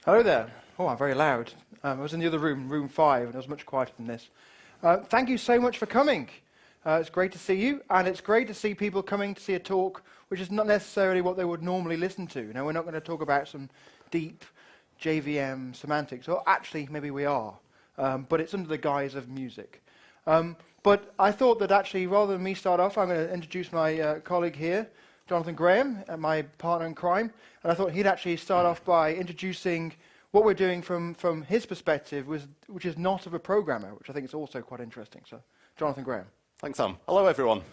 Hello there. Oh, I'm very loud. I was in the other room, room 5, and it was much quieter than this. Thank you so much for coming. It's great to see you, and it's great to see people coming to see a talk which is not necessarily what they would normally listen to. Now, we're not going to talk about some deep JVM semantics, or actually, maybe we are, but it's under the guise of music. But I thought that actually, rather than me start off, I'm going to introduce my colleague here, Jonathan Graham, my partner in crime, and I thought he'd actually start off by introducing what we're doing from his perspective, which is not of a programmer, which I think is also quite interesting. So, Jonathan Graham. Thanks, Sam. Hello, everyone.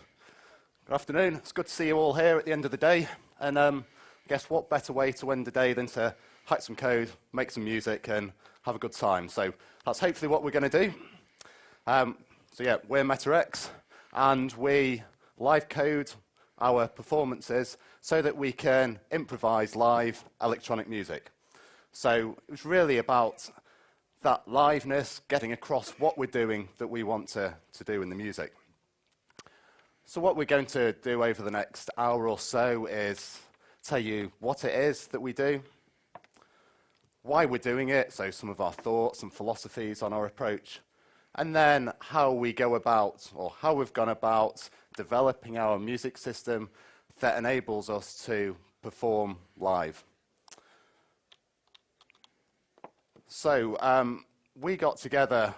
Good afternoon. It's good to see you all here at the end of the day. And I guess what better way to end the day than to hack some code, make some music, and have a good time. So that's hopefully what we're going to do. So yeah, we're MetaX, and we live code our performances so that we can improvise live electronic music. So it was really about that liveness, getting across what we're doing that we want to do in the music. So what we're going to do over the next hour or so is tell you what it is that we do, why we're doing it, so some of our thoughts and philosophies on our approach, and then how we go about, or how we've gone about developing our music system that enables us to perform live. So we got together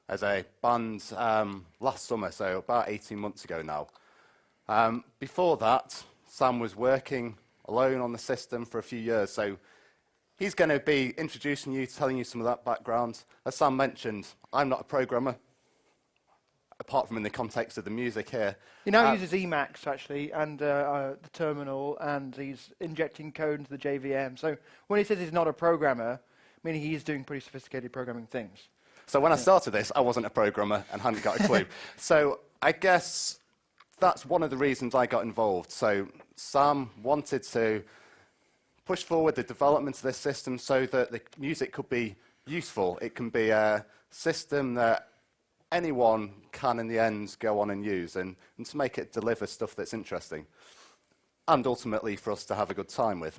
as a band last summer, so about 18 months ago now. Before that, Sam was working alone on the system for a few years, so he's going to be introducing you, telling you some of that background. As Sam mentioned, I'm not a programmer, apart from in the context of the music here. He now uses Emacs, actually, and the terminal, and he's injecting code into the JVM. So when he says he's not a programmer, meaning he's doing pretty sophisticated programming things. So when I started this, I wasn't a programmer and hadn't got a clue. So I guess that's one of the reasons I got involved. So Sam wanted to push forward the development of this system so that the music could be useful. It can be a system that anyone can, in the end, go on and use, and to make it deliver stuff that's interesting, and ultimately for us to have a good time with.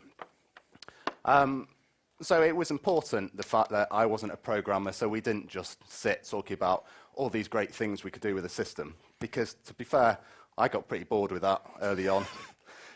So it was important, the fact that I wasn't a programmer, so we didn't just sit talking about all these great things we could do with the system, because, to be fair, I got pretty bored with that early on.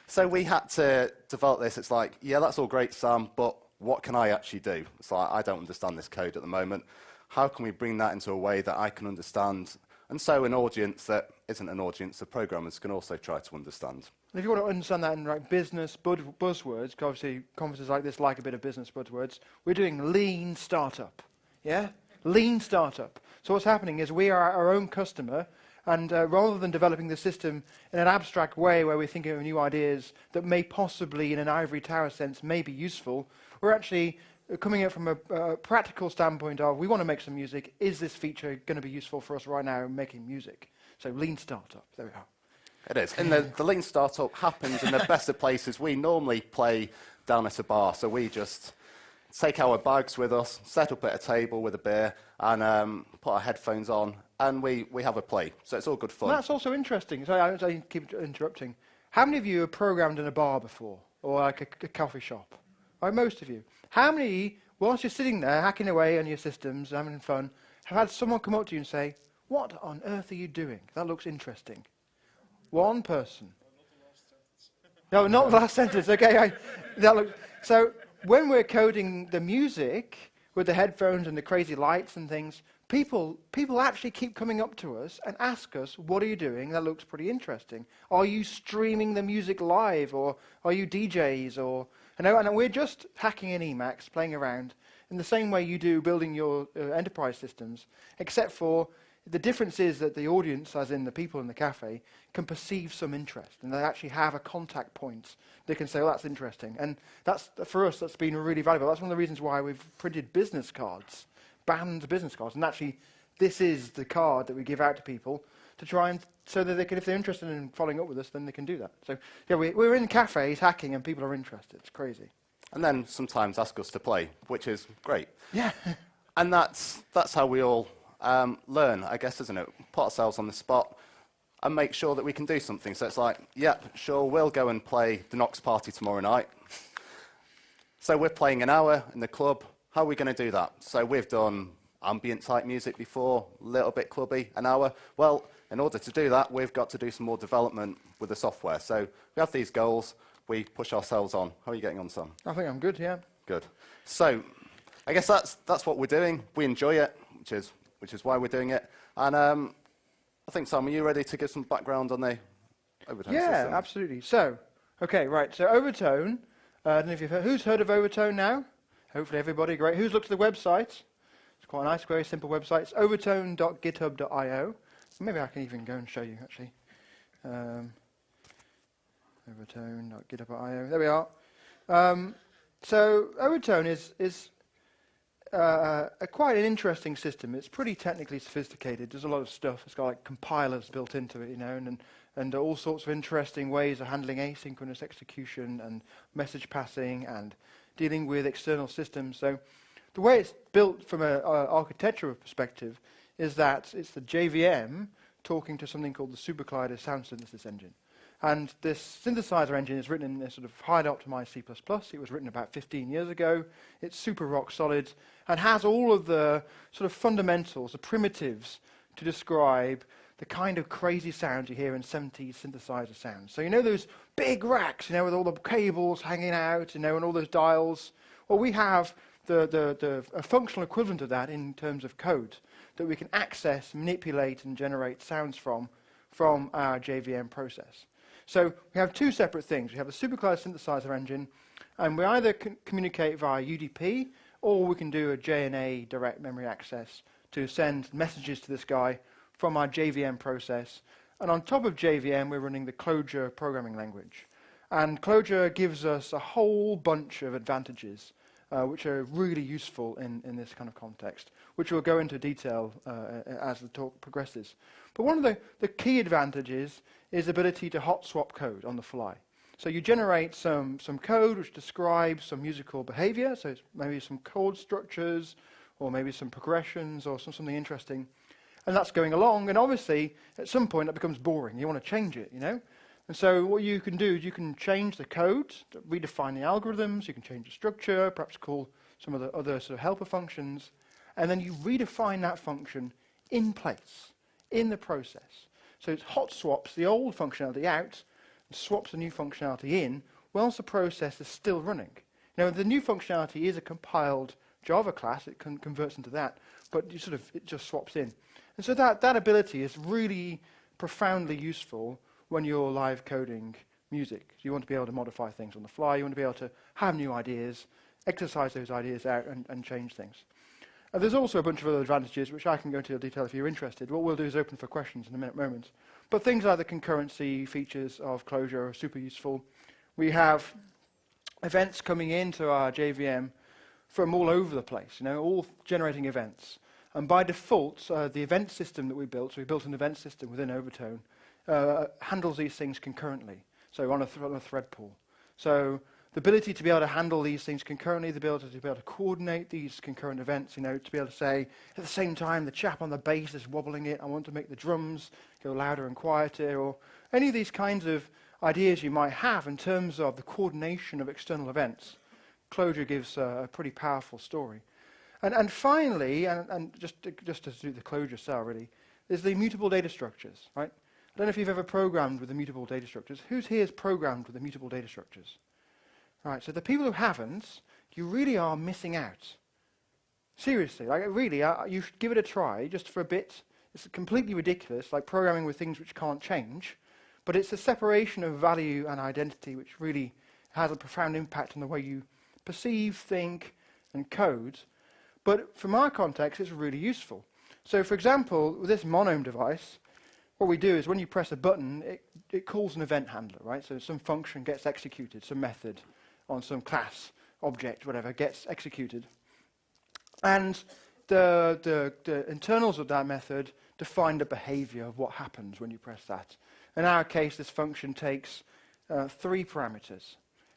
So we had to develop this. It's like, yeah, that's all great, Sam, but what can I actually do? It's like, I don't understand this code at the moment. How can we bring that into a way that I can understand? And so an audience that isn't an audience of programmers can also try to understand. And if you want to understand that in like business buzzwords, because obviously conferences like this like a bit of business buzzwords, we're doing lean startup. Yeah? Lean startup. So what's happening is we are our own customer, and rather than developing the system in an abstract way where we're thinking of new ideas that may possibly, in an ivory tower sense, may be useful, we're actually coming at it from a practical standpoint of, we want to make some music. Is this feature going to be useful for us right now in making music? So lean startup. There we are. It is. And the lean startup happens in the best of places. We normally play down at a bar, so we just take our bags with us, set up at a table with a beer, and put our headphones on, and we have a play. So it's all good fun. Well, that's also interesting. Sorry, I keep interrupting. How many of you have programmed in a bar before, or like a coffee shop? Right, most of you. How many, whilst you're sitting there hacking away on your systems, having fun, have had someone come up to you and say, "What on earth are you doing? That looks interesting." One person. No, not the last sentence. Okay, so when we're coding the music with the headphones and the crazy lights and things, people actually keep coming up to us and ask us, "What are you doing? That looks pretty interesting. Are you streaming the music live, or are you DJs, or?" And we're just hacking in Emacs, playing around in the same way you do building your enterprise systems, except for the difference is that the audience, as in the people in the cafe, can perceive some interest, and they actually have a contact point. They can say, "Oh, that's interesting." And that's, for us, that's been really valuable. That's one of the reasons why we've printed business cards, banned business cards. And actually, this is the card that we give out to people to try and, so that they can, if they're interested in following up with us, then they can do that. So yeah, we're in cafes hacking, and people are interested. It's crazy. And then sometimes ask us to play, which is great. Yeah. And that's how we all learn, I guess, isn't it? Put ourselves on the spot and make sure that we can do something. So it's like, yeah, sure, we'll go and play the Noxxx party tomorrow night. So we're playing an hour in the club. How are we going to do that? So we've done ambient type music before, a little bit clubby, an hour. Well, in order to do that, we've got to do some more development with the software. So we have these goals. We push ourselves on. How are you getting on, Sam? I think I'm good, yeah. Good. So I guess that's what we're doing. We enjoy it, which is why we're doing it. And I think, Sam, are you ready to give some background on the Overtone system? Yeah, absolutely. So, okay, right. So Overtone, I don't know if you've heard, who's heard of Overtone now? Hopefully everybody, great. Who's looked at the website? It's quite a nice, very simple website. It's overtone.github.io. Maybe I can even go and show you, actually. Overtone.github.io. There we are. So Overtone is quite an interesting system. It's pretty technically sophisticated. There's a lot of stuff. It's got like compilers built into it, you know, and all sorts of interesting ways of handling asynchronous execution and message passing and dealing with external systems. So the way it's built from an architectural perspective is that it's the JVM talking to something called the Super Collider sound synthesis engine. And this synthesizer engine is written in a sort of highly optimized C++. It was written about 15 years ago. It's super rock solid and has all of the sort of fundamentals, the primitives to describe the kind of crazy sounds you hear in 70s synthesizer sounds. So you know those big racks, you know, with all the cables hanging out, you know, and all those dials? Well, we have a functional equivalent of that in terms of code that we can access, manipulate, and generate sounds from our JVM process. So we have two separate things. We have a supercollider synthesizer engine, and we either communicate via UDP, or we can do a JNA, direct memory access, to send messages to this guy from our JVM process. And on top of JVM, we're running the Clojure programming language. And Clojure gives us a whole bunch of advantages, which are really useful in this kind of context, which we'll go into detail as the talk progresses. But one of the key advantages is the ability to hot swap code on the fly. So you generate some code which describes some musical behavior, so it's maybe some chord structures, or maybe some progressions, or something interesting. And that's going along, and obviously, at some point, that becomes boring. You want to change it, you know? And so what you can do is you can change the code, redefine the algorithms, you can change the structure, perhaps call some of the other sort of helper functions, and then you redefine that function in place, in the process. So it hot swaps the old functionality out and swaps the new functionality in whilst the process is still running. Now, the new functionality is a compiled Java class. It converts into that, but it just swaps in. And so that ability is really profoundly useful when you're live coding music. You want to be able to modify things on the fly. You want to be able to have new ideas, exercise those ideas out, and change things. There's also a bunch of other advantages, which I can go into detail if you're interested. What we'll do is open for questions in a moment. But things like the concurrency features of Clojure are super useful. We have events coming into our JVM from all over the place, you know, all generating events. And by default, the event system that we built, so we built an event system within Overtone, handles these things concurrently, so on a thread pool. So the ability to be able to handle these things concurrently, the ability to be able to coordinate these concurrent events, you know, to be able to say, at the same time, the chap on the bass is wobbling it, I want to make the drums go louder and quieter, or any of these kinds of ideas you might have in terms of the coordination of external events. Clojure gives a pretty powerful story. And finally, and just to do the Clojure cell, really, is the immutable data structures, right? I don't know if you've ever programmed with immutable data structures. Who's here has programmed with immutable data structures? Right, so the people who haven't, you really are missing out. Seriously, like really, you should give it a try just for a bit. It's completely ridiculous, like programming with things which can't change, but it's a separation of value and identity which really has a profound impact on the way you perceive, think, and code. But from our context, it's really useful. So for example, with this monome device, what we do is when you press a button, it calls an event handler, right? So some function gets executed, some method on some class, object, whatever, gets executed. And the internals of that method define the behavior of what happens when you press that. In our case, this function takes 3 parameters.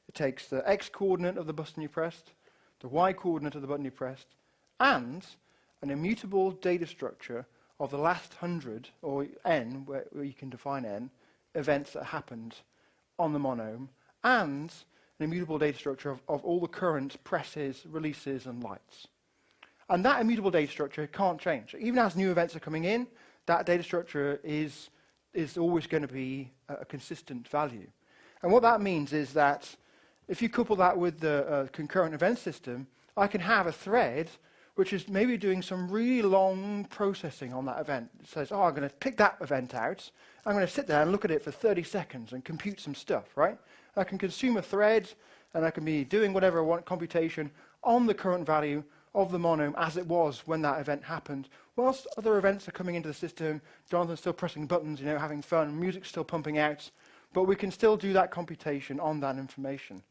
It takes the x coordinate of the button you pressed, the y coordinate of the button you pressed, and an immutable data structure of the last 100, or n, where you can define n, events that happened on the monome, and an immutable data structure of all the current presses, releases, and lights. And that immutable data structure can't change. Even as new events are coming in, that data structure is always going to be a consistent value. And what that means is that if you couple that with the concurrent event system, I can have a thread which is maybe doing some really long processing on that event. It says, oh, I'm going to pick that event out. I'm going to sit there and look at it for 30 seconds and compute some stuff, right? I can consume a thread, and I can be doing whatever I want, computation, on the current value of the monome as it was when that event happened. Whilst other events are coming into the system, Jonathan's still pressing buttons, having fun, music's still pumping out, but we can still do that computation on that information.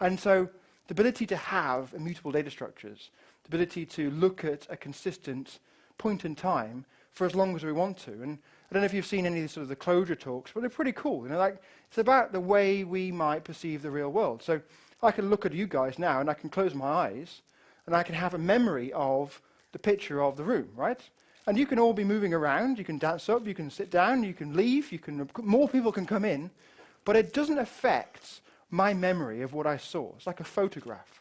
And so the ability to have immutable data structures, the ability to look at a consistent point in time for as long as we want to. And I don't know if you've seen any of sort of the Clojure talks, but they're pretty cool. It's about the way we might perceive the real world. So I can look at you guys now, and I can close my eyes, and I can have a memory of the picture of the room, right? And you can all be moving around. You can dance up, you can sit down, you can leave, more people can come in, but it doesn't affect my memory of what I saw. It's like a photograph.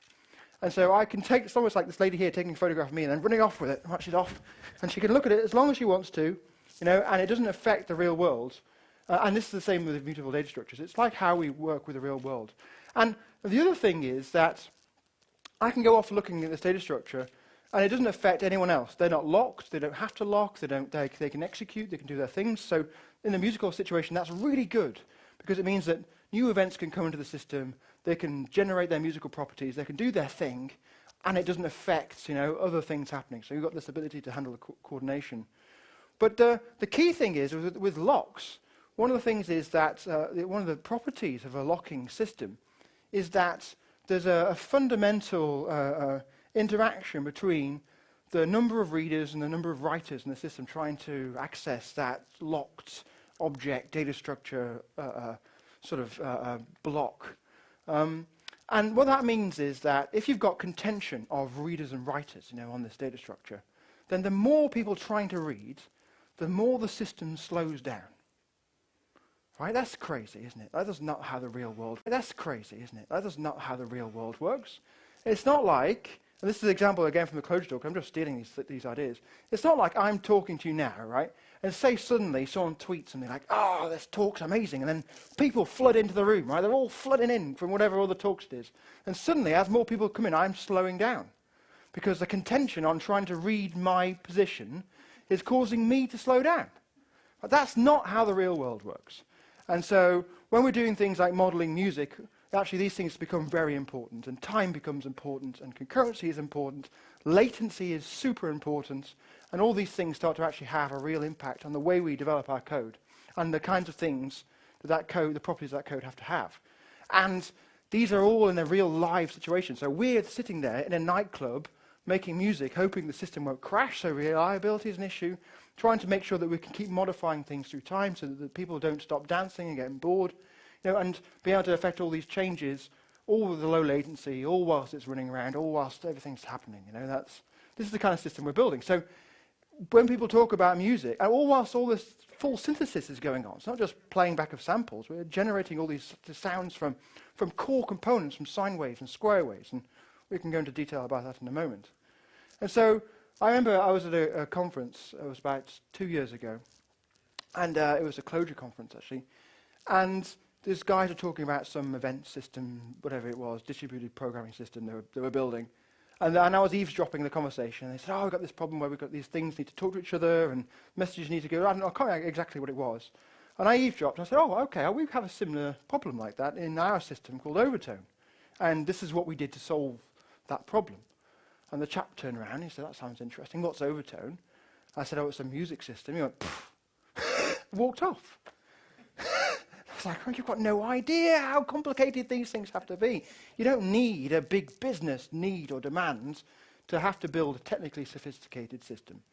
And so I can take, it's almost like this lady here taking a photograph of me and then running off with it, once she's off, and she can look at it as long as she wants to, and it doesn't affect the real world. And this is the same with immutable data structures. It's like how we work with the real world. And the other thing is that I can go off looking at this data structure, and it doesn't affect anyone else. They're not locked. They don't have to lock. They can execute. They can do their things. So in the musical situation, that's really good, because it means that new events can come into the system. They can generate their musical properties. They can do their thing, and it doesn't affect other things happening. So you've got this ability to handle the coordination. But the key thing is with locks, one of the things is that one of the properties of a locking system is that there's a fundamental interaction between the number of readers and the number of writers in the system trying to access that locked object data structure block. And what that means is that if you've got contention of readers and writers on this data structure, then the more people trying to read, the more the system slows down. Right? That's crazy, isn't it? That is not how the real world. That's crazy, isn't it? That is not how the real world works. It's not like, and this is an example again from the Clojure talk. I'm just stealing these ideas. It's not like I'm talking to you now, right? And say suddenly someone tweets something like, "Oh, this talk's amazing," and then people flood into the room, right? They're all flooding in from whatever other talks it is. And suddenly, as more people come in, I'm slowing down, because the contention on trying to read my position is causing me to slow down. But that's not how the real world works. And so when we're doing things like modeling music, actually these things become very important, and time becomes important, and concurrency is important, latency is super important, and all these things start to actually have a real impact on the way we develop our code and the kinds of things that code, the properties that code have to have. And these are all in a real live situation. So we're sitting there in a nightclub making music, hoping the system won't crash, so reliability is an issue, trying to make sure that we can keep modifying things through time so that the people don't stop dancing and getting bored, and be able to affect all these changes, all with the low latency, all whilst it's running around, all whilst everything's happening. This is the kind of system we're building. So when people talk about music, all whilst all this full synthesis is going on, it's not just playing back of samples, we're generating all these sounds from core components, from sine waves and square waves, and we can go into detail about that in a moment. And so I remember I was at a conference, it was about 2 years ago, and it was a Clojure conference actually, and these guys were talking about some event system, whatever it was, distributed programming system they were building. And I was eavesdropping the conversation, and they said, "Oh, we've got this problem where we've got these things need to talk to each other, and messages need to go." I can't remember exactly what it was. And I eavesdropped, and I said, "Oh, okay, we have a similar problem like that in our system called Overtone. And this is what we did to solve that problem." And the chap turned around, and he said, "That sounds interesting. What's Overtone?" I said, "Oh, it's a music system." He went, "Pfft," walked off. I was like, "Oh, you've got no idea how complicated these things have to be. You don't need a big business need or demand to have to build a technically sophisticated system.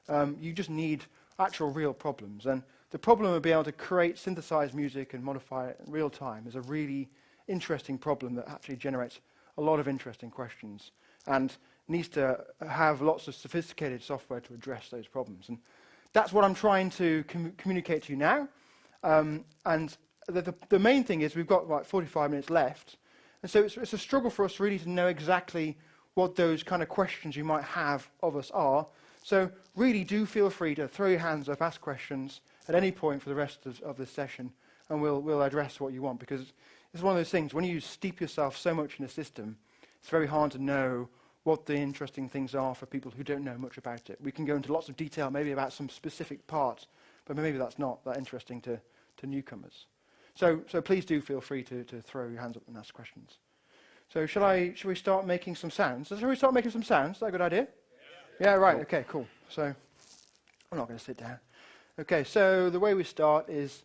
You just need actual real problems. And the problem of being able to create, synthesize music and modify it in real time is a really interesting problem that actually generates a lot of interesting questions and needs to have lots of sophisticated software to address those problems." And that's what I'm trying to communicate to you now. And the main thing is we've got like 45 minutes left, And so it's a struggle for us really to know exactly what those kind of questions you might have of us are. So really do feel free to throw your hands up, ask questions at any point for the rest of this session, and we'll address what you want, because it's one of those things, when you steep yourself so much in a system, it's very hard to know what the interesting things are for people who don't know much about it. We can go into lots of detail maybe about some specific parts, but maybe that's not that interesting to newcomers. So please do feel free to throw your hands up and ask questions. So shall we start making some sounds? Shall we start making some sounds? Is that a good idea? Yeah, right. Okay, cool. So I'm not going to sit down. Okay, so the way we start is,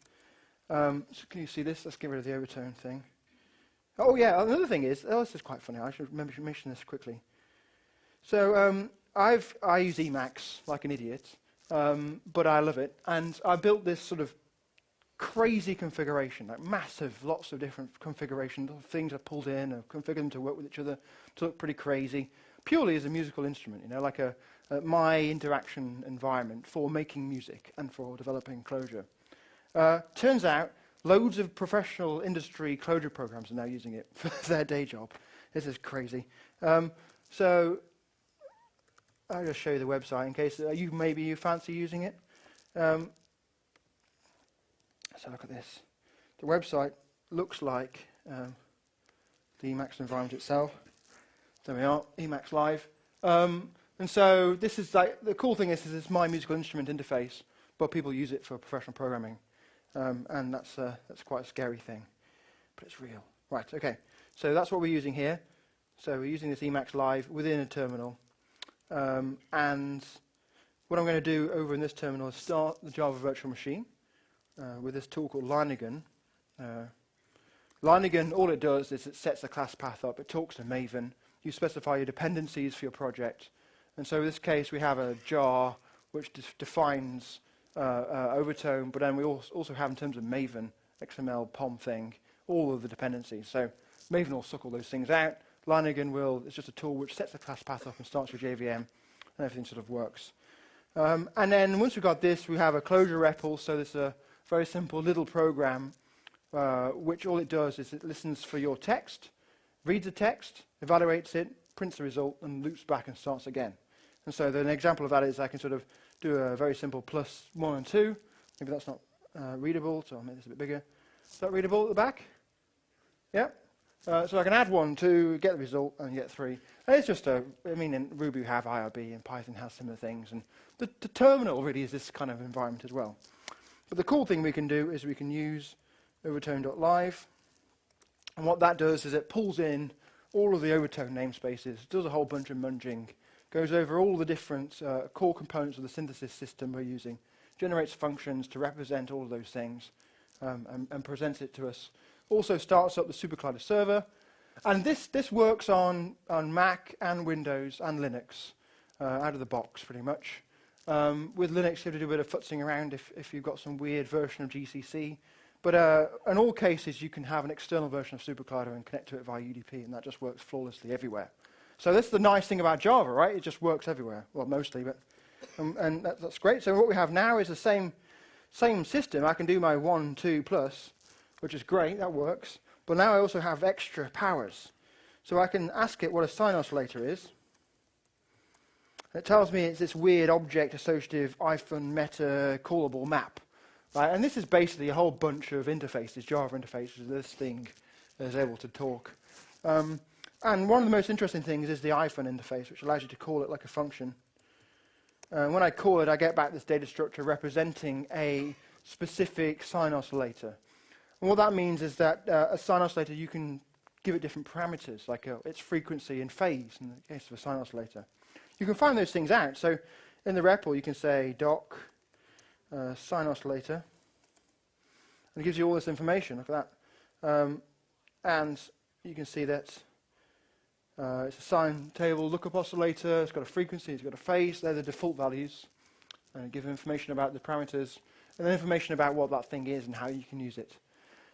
so can you see this? Let's get rid of the overtone thing. Oh yeah, another thing is, this is quite funny. I should mention this quickly. So I use Emacs like an idiot, but I love it. And I built this sort of crazy configuration, like massive, lots of different configurations. Things I pulled in and configured them to work with each other to look pretty crazy, purely as a musical instrument, like my interaction environment for making music and for developing Clojure. Turns out, loads of professional industry Clojure programs are now using it for their day job. This is crazy. So I'll just show you the website in case maybe you fancy using it. So look at this. The website looks like the Emacs environment itself. There we are, Emacs Live. And so this is like, the cool thing is it's my musical instrument interface, but people use it for professional programming. And that's quite a scary thing, but it's real. Right, okay. So that's what we're using here. So we're using this Emacs Live within a terminal. And what I'm going to do over in this terminal is start the Java virtual machine with this tool called Lineagon. Lineagon, all it does is it sets a class path up. It talks to Maven. You specify your dependencies for your project. And so in this case, we have a jar which defines Overtone, but then we also have, in terms of Maven, XML, POM thing, all of the dependencies. So Maven will suck all those things out. Lineagon it's just a tool which sets the class path up and starts your JVM, and everything sort of works. And then once we've got this, we have a Clojure REPL, so this is a very simple little program, which all it does is it listens for your text, reads the text, evaluates it, prints the result, and loops back and starts again. And so an example of that is I can sort of do a very simple +1 and 2. Maybe that's not readable, so I'll make this a bit bigger. Is that readable at the back? Yeah? So I can add 1, 2, get the result, and get 3. And it's just in Ruby we have IRB, and Python has similar things. And the terminal really is this kind of environment as well. But the cool thing we can do is we can use overtone.live. And what that does is it pulls in all of the Overtone namespaces, does a whole bunch of munging, goes over all the different core components of the synthesis system we're using, generates functions to represent all of those things, and presents it to us. Also starts up the SuperCollider server. And this works on Mac and Windows and Linux out of the box, pretty much. With Linux, you have to do a bit of futzing around if you've got some weird version of GCC. But in all cases, you can have an external version of SuperCollider and connect to it via UDP, and that just works flawlessly everywhere. So that's the nice thing about Java, right? It just works everywhere. Well, mostly, but and that's great. So what we have now is the same system. I can do my 1, 2 plus, which is great. That works. But now I also have extra powers. So I can ask it what a sign oscillator is. It tells me it's this weird object associative meta callable map. Right? And this is basically a whole bunch of interfaces, Java interfaces, this thing is able to talk. And one of the most interesting things is the interface, which allows you to call it like a function. When I call it, I get back this data structure representing a specific sine oscillator. And what that means is that a sine oscillator, you can give it different parameters, like its frequency and phase, in the case of a sine oscillator. You can find those things out. So in the REPL, you can say doc sine oscillator, and it gives you all this information. Look at that. And you can see that it's a sine table lookup oscillator. It's got a frequency, it's got a phase. They're the default values. And give information about the parameters, and then information about what that thing is and how you can use it.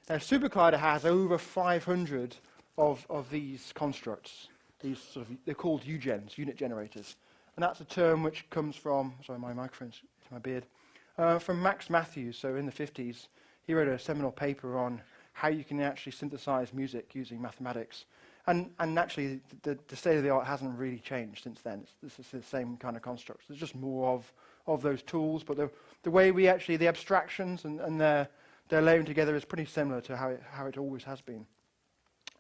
Now, SuperCollider has over 500 of these constructs. They're called UGens, unit generators. And that's a term which comes from, sorry, my microphone's to my beard, from Max Matthews. So in the 50s, he wrote a seminal paper on how you can actually synthesize music using mathematics. And actually, the state of the art hasn't really changed since then. This is the same kind of constructs. There's just more of those tools, but the way we actually, the abstractions and they're layering together is pretty similar to how it always has been.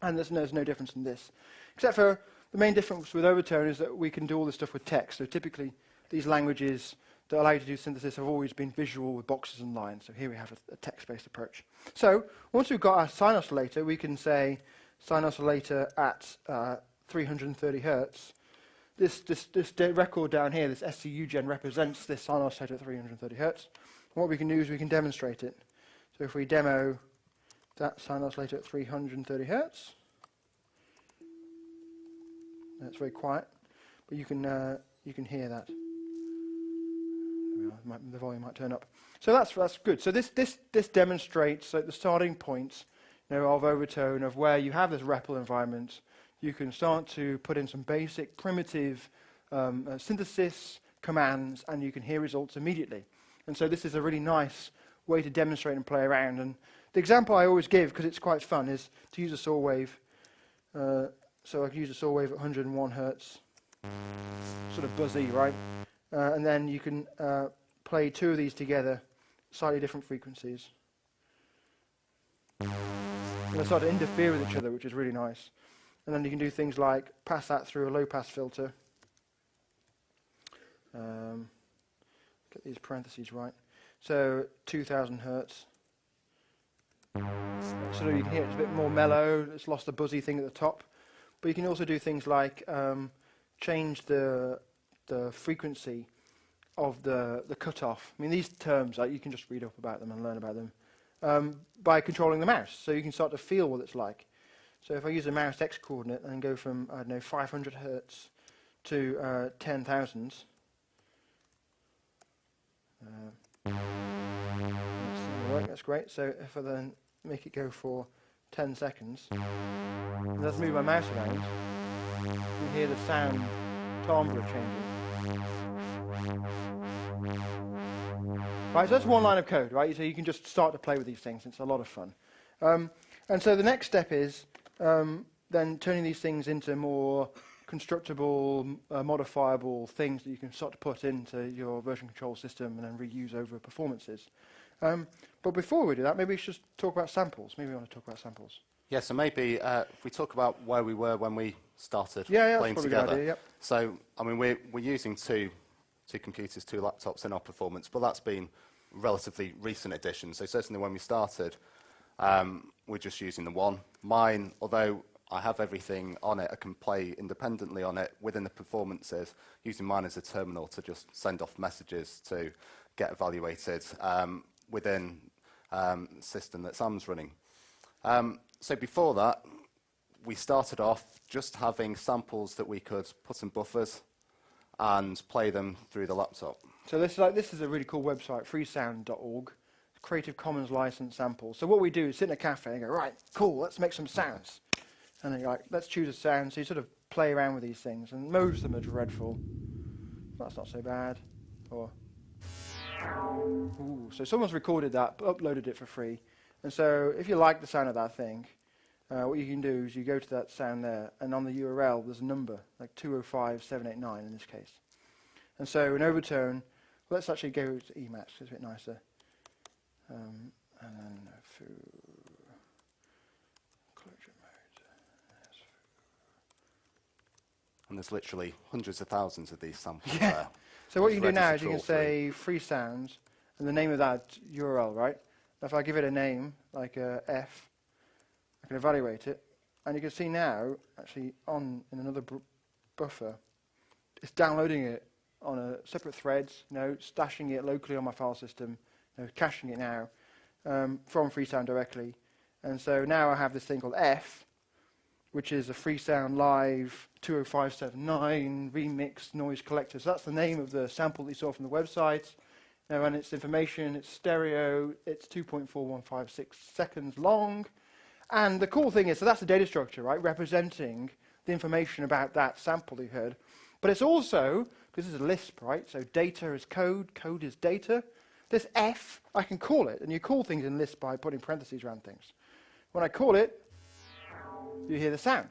And there's no difference in this. Except for the main difference with Overtone is that we can do all this stuff with text. So typically, these languages that allow you to do synthesis have always been visual with boxes and lines. So here we have a text-based approach. So once we've got our sine oscillator, we can say sine oscillator at 330 hertz. This record down here, this SCU gen, represents this sine oscillator at 330 hertz. And what we can do is we can demonstrate it. So if we demo that sine oscillator at 330 hertz, it's very quiet, but you can hear that. The volume might turn up. So that's good. So this demonstrates the starting point, of Overtone, of where you have this REPL environment. You can start to put in some basic primitive synthesis commands, and you can hear results immediately. And so this is a really nice way to demonstrate and play around. And the example I always give, because it's quite fun, is to use a saw wave. So I can use a saw wave at 101 hertz, sort of buzzy, right? And then you can play two of these together, slightly different frequencies. And they start to interfere with each other, which is really nice. And then you can do things like pass that through a low-pass filter. Get these parentheses right. So 2,000 hertz. So you can hear it's a bit more mellow. It's lost the buzzy thing at the top. But you can also do things like change the frequency of the cutoff. I mean, these terms, you can just read up about them and learn about them by controlling the mouse. So you can start to feel what it's like. So if I use a mouse X coordinate and go from, 500 hertz to 10,000. That's great. So if I then make it go for 10 seconds, and let's move my mouse around, you can hear the sound timbre changing. Right, so that's one line of code, right? So you can just start to play with these things. It's a lot of fun. And so the next step is then turning these things into more constructible, modifiable things that you can start to put into your version control system and then reuse over performances. But before we do that, maybe we should talk about samples. Maybe we want to talk about samples. Yeah, so maybe if we talk about where we were when we started that's playing probably together. A good idea, yep. So, I mean, we're using two computers, two laptops in our performance, but that's been relatively recent addition. So certainly when we started, we're just using the one. Mine, although I have everything on it, I can play independently on it within the performances, using mine as a terminal to just send off messages to get evaluated within the system that Sam's running. So before that, we started off just having samples that we could put in buffers and play them through the laptop. So this is a really cool website, freesound.org, Creative Commons license samples. So what we do is sit in a cafe and go, right, cool, let's make some sounds. And then you're like, let's choose a sound. So you sort of play around with these things, and most of them are dreadful. That's not so bad. Or, ooh, so someone's recorded that, uploaded it for free. And so if you like the sound of that thing, what you can do is you go to that sound there, and on the URL there's a number, like 205.789 in this case. And so in Overtone, let's actually go to Emacs, it's a bit nicer. And then through Clojure mode. And there's literally hundreds of thousands of these samples yeah. there. So what you can do now is you can say free sounds and the name of that URL, right? If I give it a name, like F, I can evaluate it. And you can see now, actually, in another buffer, it's downloading it on a separate threads, stashing it locally on my file system, caching it now from Freesound directly. And so now I have this thing called F, which is a Freesound Live 205.79 remix noise collector. So that's the name of the sample that you saw from the website. Now, and its information, it's stereo, it's 2.4156 seconds long. And the cool thing is, so that's the data structure, right, representing the information about that sample you heard. But it's also, because this is a Lisp, right, so data is code, code is data. This F, I can call it, and you call things in Lisp by putting parentheses around things. When I call it, you hear the sound.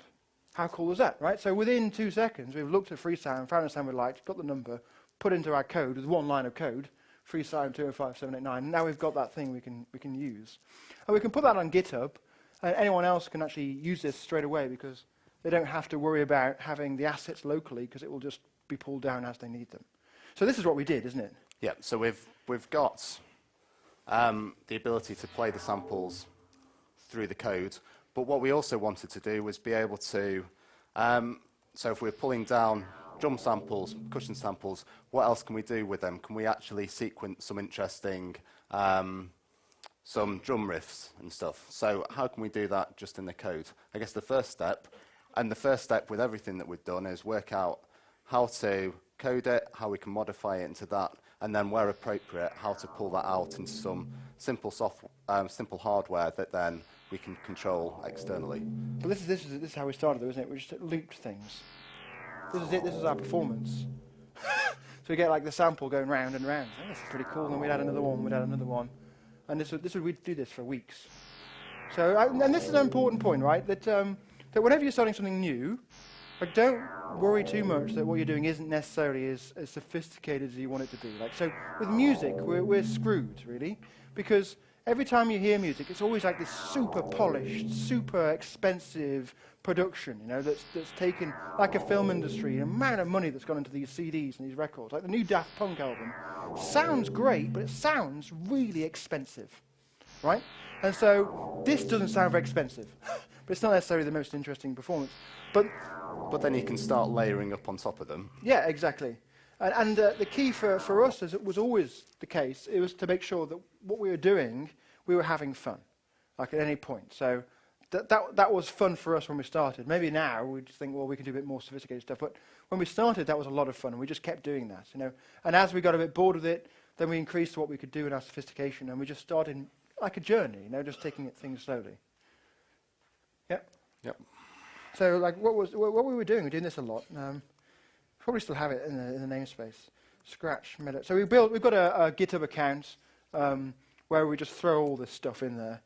How cool is that, right? So within 2 seconds, we've looked at FreeSound, found a sound we liked, got the number, put into our code with one line of code, FreeSound 205789. Now we've got that thing we can use. And we can put that on GitHub, and anyone else can actually use this straight away because they don't have to worry about having the assets locally because it will just be pulled down as they need them. So this is what we did, isn't it? Yeah, so we've got the ability to play the samples through the code, but what we also wanted to do was be able to, so if we're pulling down drum samples, percussion samples, what else can we do with them? Can we actually sequence some interesting, some drum riffs and stuff? So how can we do that just in the code? I guess the first step with everything that we've done is work out how to code it, how we can modify it into that, and then where appropriate, how to pull that out into some simple simple hardware that then we can control externally. But this is how we started, though, isn't it? We just looped things. This is it. This is our performance. So we get like the sample going round and round. Oh, this is pretty cool. And then we'd add another one. We'd add another one. And we'd do this for weeks. So and this is an important point, right? That whenever you're starting something new, like don't worry too much that what you're doing isn't necessarily as sophisticated as you want it to be. Like so, with music, we're screwed really, because every time you hear music, it's always like this super polished, super expensive production, you know, that's taken, like a film industry, the amount of money that's gone into these CDs and these records. Like the new Daft Punk album sounds great, but it sounds really expensive, right? And so this doesn't sound very expensive, but it's not necessarily the most interesting performance. But then you can start layering up on top of them. Yeah, exactly. And the key for us, as it was always the case, it was to make sure that what we were doing, we were having fun, like at any point. So that was fun for us when we started. Maybe now we just think, well, we can do a bit more sophisticated stuff. But when we started, that was a lot of fun, and we just kept doing that, you know. And as we got a bit bored with it, then we increased what we could do in our sophistication, and we just started like a journey, you know, just taking things slowly. Yep. Yep. So, like, what we were doing? We're doing this a lot. Probably still have it in the namespace. Scratch Melody. So we've got a GitHub account where we just throw all this stuff in there,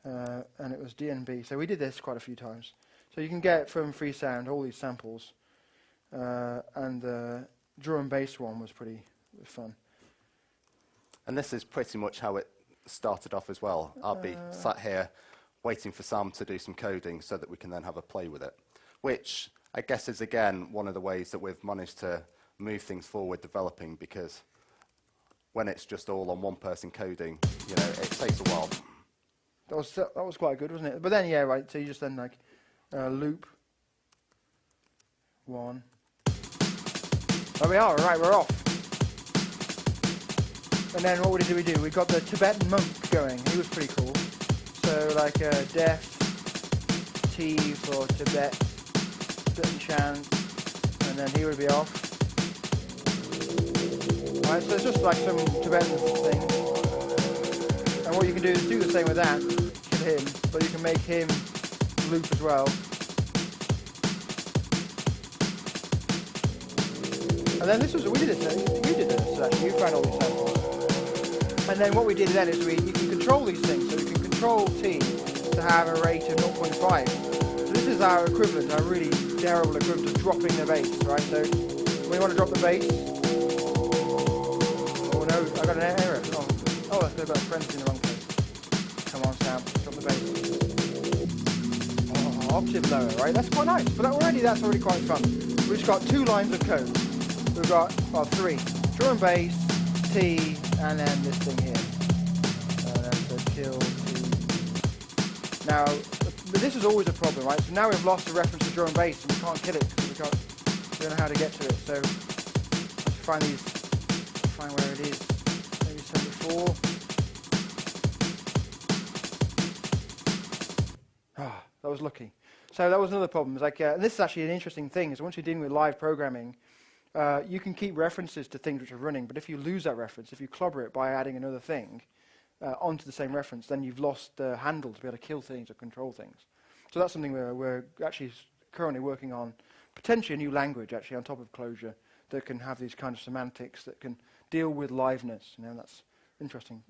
and it was DNB. So we did this quite a few times. So you can get from FreeSound all these samples, and the drum and bass one was pretty fun. And this is pretty much how it started off as well. I'll be sat here waiting for Sam to do some coding so that we can then have a play with it, which I guess is, again, one of the ways that we've managed to move things forward developing, because when it's just all on one person coding, you know, it takes a while. That was quite good, wasn't it? But then, yeah, right, so you just then, like, loop one. There we are, right, we're off. And then what did we do? We got the Tibetan monk going. He was pretty cool. So like def, T for Tibet, Tibetan chant, and then he would be off. Right, so it's just like some Tibetan thing. And what you can do is do the same with that, kill him, but you can make him loop as well. And then this was, we did this, you did this actually, you found all these samples. And then what we did then is you can control these things, so we can control T to have a rate of 0.5. So this is our equivalent, our really terrible equivalent of dropping the bass, right? So when you want to drop the bass, oh no, I got an error. Oh, I've got a parenthesis in the wrong place. Come on, Sam, drop the bass. Oh, octave lower, right? That's quite nice, but that's already quite fun. We've just got 2 lines of code. We've got, well, 3. Drum and bass, T, and then this thing here. And then so kill T. Now, but this is always a problem, right? So now we've lost the reference to drum and bass, and we can't kill it because we don't know how to get to it. So let's find where it is. Maybe 74. Ah, that was lucky. So that was another problem. It's like, and this is actually an interesting thing, is once you're dealing with live programming, you can keep references to things which are running, but if you lose that reference, if you clobber it by adding another thing onto the same reference, then you've lost the handle to be able to kill things or control things. So that's something we're actually currently working on, potentially a new language actually on top of Clojure that can have these kind of semantics that can deal with liveness. You know, that's an interesting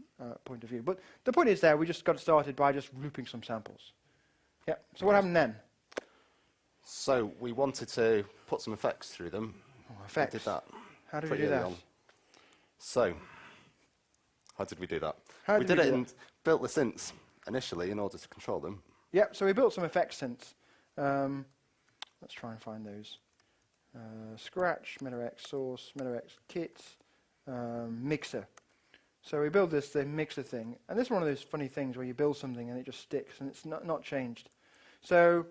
point of view. But the point is there, we just got started by just looping some samples. Yeah. So what happened then? So we wanted to put some effects through them. Oh, effects. We did that. How did we pretty do early that? on. So, how did we do that? How We did did we it do and built the synths initially in order to control them. Yep, so we built some effects synths. Let's try and find those. Scratch, MeloX, source, MeloX, kit, mixer. So we build the mixer thing. And this is one of those funny things where you build something and it just sticks and it's not changed. So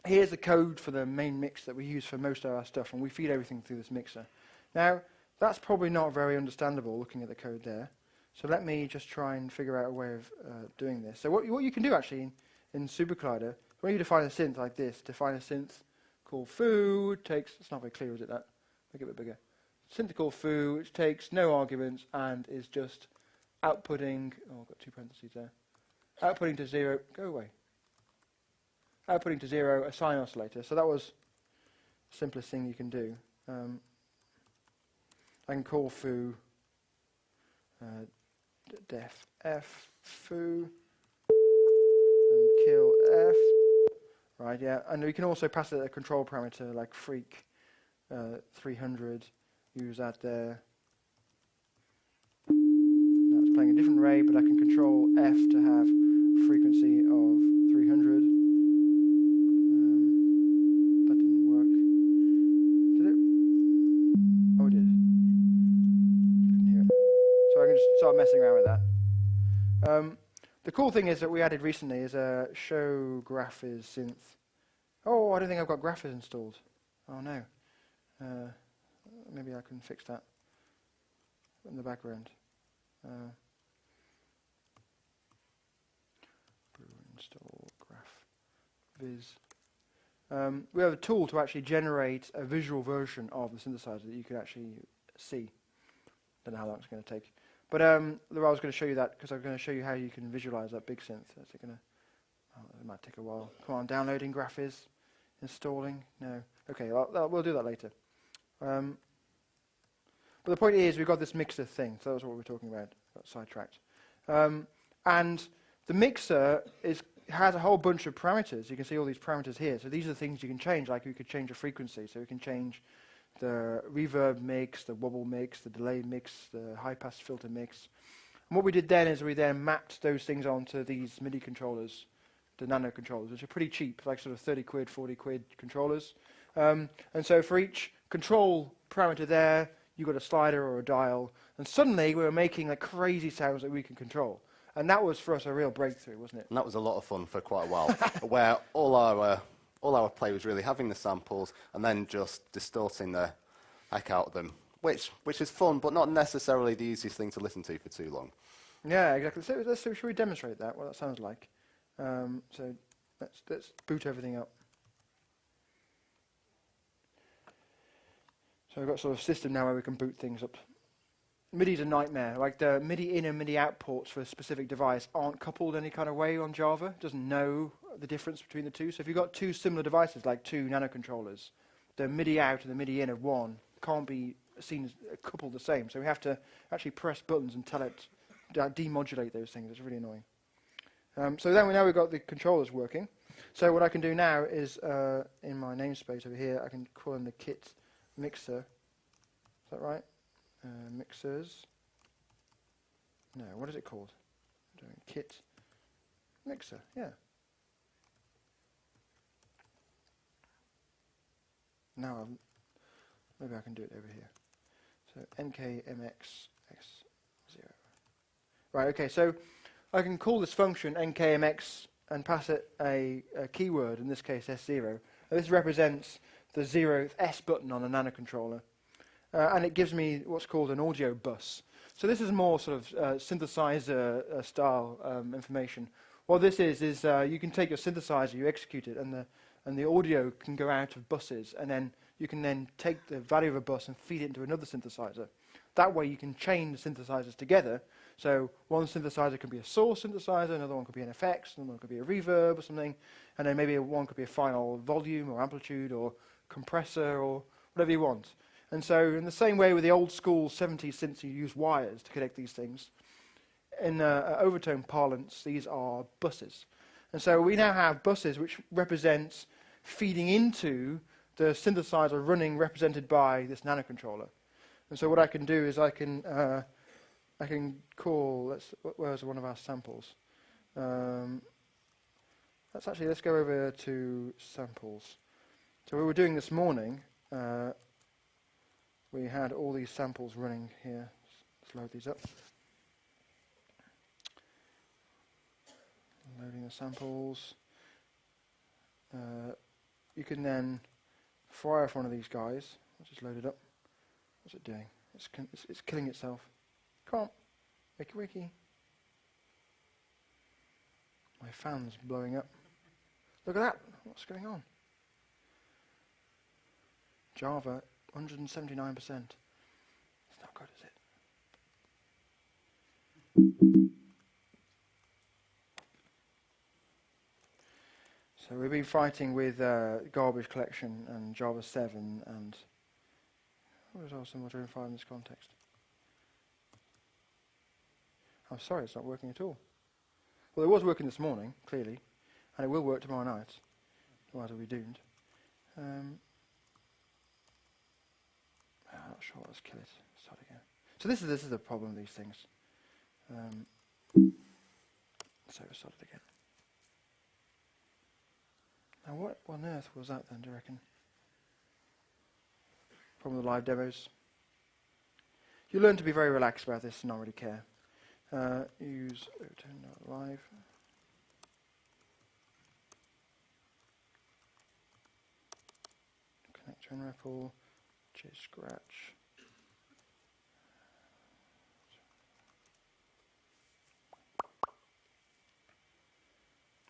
here's the code for the main mix that we use for most of our stuff, and we feed everything through this mixer. Now, that's probably not very understandable looking at the code there. So let me just try and figure out a way of doing this. So what you can do actually in SuperCollider, when you define a synth like this, define a synth called foo, it's not very clear, is it, that? Make it a bit bigger. Synth called foo, which takes no arguments and is just outputting, oh, I've got two parentheses there, outputting to 0, go away, outputting to 0 a sine oscillator. So that was the simplest thing you can do. I can call foo def f foo and kill f. Right, yeah, and we can also pass it a control parameter like freak 300. Use that there. Now it's playing a different rate, but I can control f to have frequency of 300. That didn't work. Did it? Oh, it did. Couldn't hear it. So I can just start messing around with that. The cool thing is that we added recently is a show graphics synth. Oh, I don't think I've got graphics installed. Oh no. Maybe I can fix that in the background. Install graph viz. We have a tool to actually generate a visual version of the synthesizer that you can actually see. Don't know how long it's going to take. But I was going to show you that because I'm going to show you how you can visualize that big synth. Is it going to? Oh, it might take a while. Come on, downloading graphics, installing. No. Okay, we'll do that later. But the point is, we've got this mixer thing. So that's what we're talking about. Got sidetracked. And the mixer has a whole bunch of parameters. You can see all these parameters here. So these are the things you can change. Like you could change the frequency. So we can change the reverb mix, the wobble mix, the delay mix, the high-pass filter mix. And what we did then is we then mapped those things onto these MIDI controllers, the nano controllers, which are pretty cheap, like sort of 30 quid, 40 quid controllers. And so for each control parameter there, you got a slider or a dial, and suddenly we were making like crazy sounds that we can control. And that was for us a real breakthrough, wasn't it? And that was a lot of fun for quite a while, where all our play was really having the samples and then just distorting the heck out of them, which is fun, but not necessarily the easiest thing to listen to for too long. Yeah, exactly. So should we demonstrate that? What that sounds like? So let's boot everything up. So we've got sort of a system now where we can boot things up. MIDI's a nightmare. Like the MIDI in and MIDI out ports for a specific device aren't coupled any kind of way on Java. It doesn't know the difference between the two. So if you've got two similar devices, like two nanocontrollers, the MIDI out and the MIDI in of one can't be seen as coupled the same. So we have to actually press buttons and tell it demodulate those things. It's really annoying. So then now we've got the controllers working. So what I can do now is in my namespace over here, I can call in the kit mixer. Is that right? Mixers. No, what is it called? I'm doing kit mixer. Yeah. Now maybe I can do it over here. So nkmx x0. Right. Okay. So I can call this function nkmx and pass it a keyword, in this case S0. And this represents the 0th S button on a nanocontroller. And it gives me what's called an audio bus. So this is more sort of synthesizer style information. What this is you can take your synthesizer, you execute it, and the audio can go out of buses, and then you can then take the value of a bus and feed it into another synthesizer. That way you can chain the synthesizers together. So one synthesizer can be a source synthesizer, another one could be an FX, another one could be a reverb or something, and then maybe one could be a final volume or amplitude or compressor or whatever you want. And so in the same way with the old school 70s synths, you use wires to connect these things. In overtone parlance, these are buses. And so we now have buses which represents feeding into the synthesizer running represented by this nanocontroller. And so what I can do is I can call, where's one of our samples? Let's go over to samples. So we were doing this morning, we had all these samples running here. Let's load these up. Loading the samples. You can then fire off one of these guys. Let's just load it up. What's it doing? It's killing itself. Come on. Wakey wakey. My fan's blowing up. Look at that. What's going on? Java, 179%. It's not good, is it? So we've been fighting with garbage collection and Java 7 and what was else module 5 in this context? I'm sorry, it's not working at all. Well, it was working this morning, clearly, and it will work tomorrow night. Otherwise, we'll be doomed. I'm not sure. Let's kill it. Start again. So this is the problem with these things. So we started again. Now, what on earth was that then? Do you reckon? Problem with live demos. You learn to be very relaxed about this and not really care. Use Overtone live. Connector and REPL. Scratch.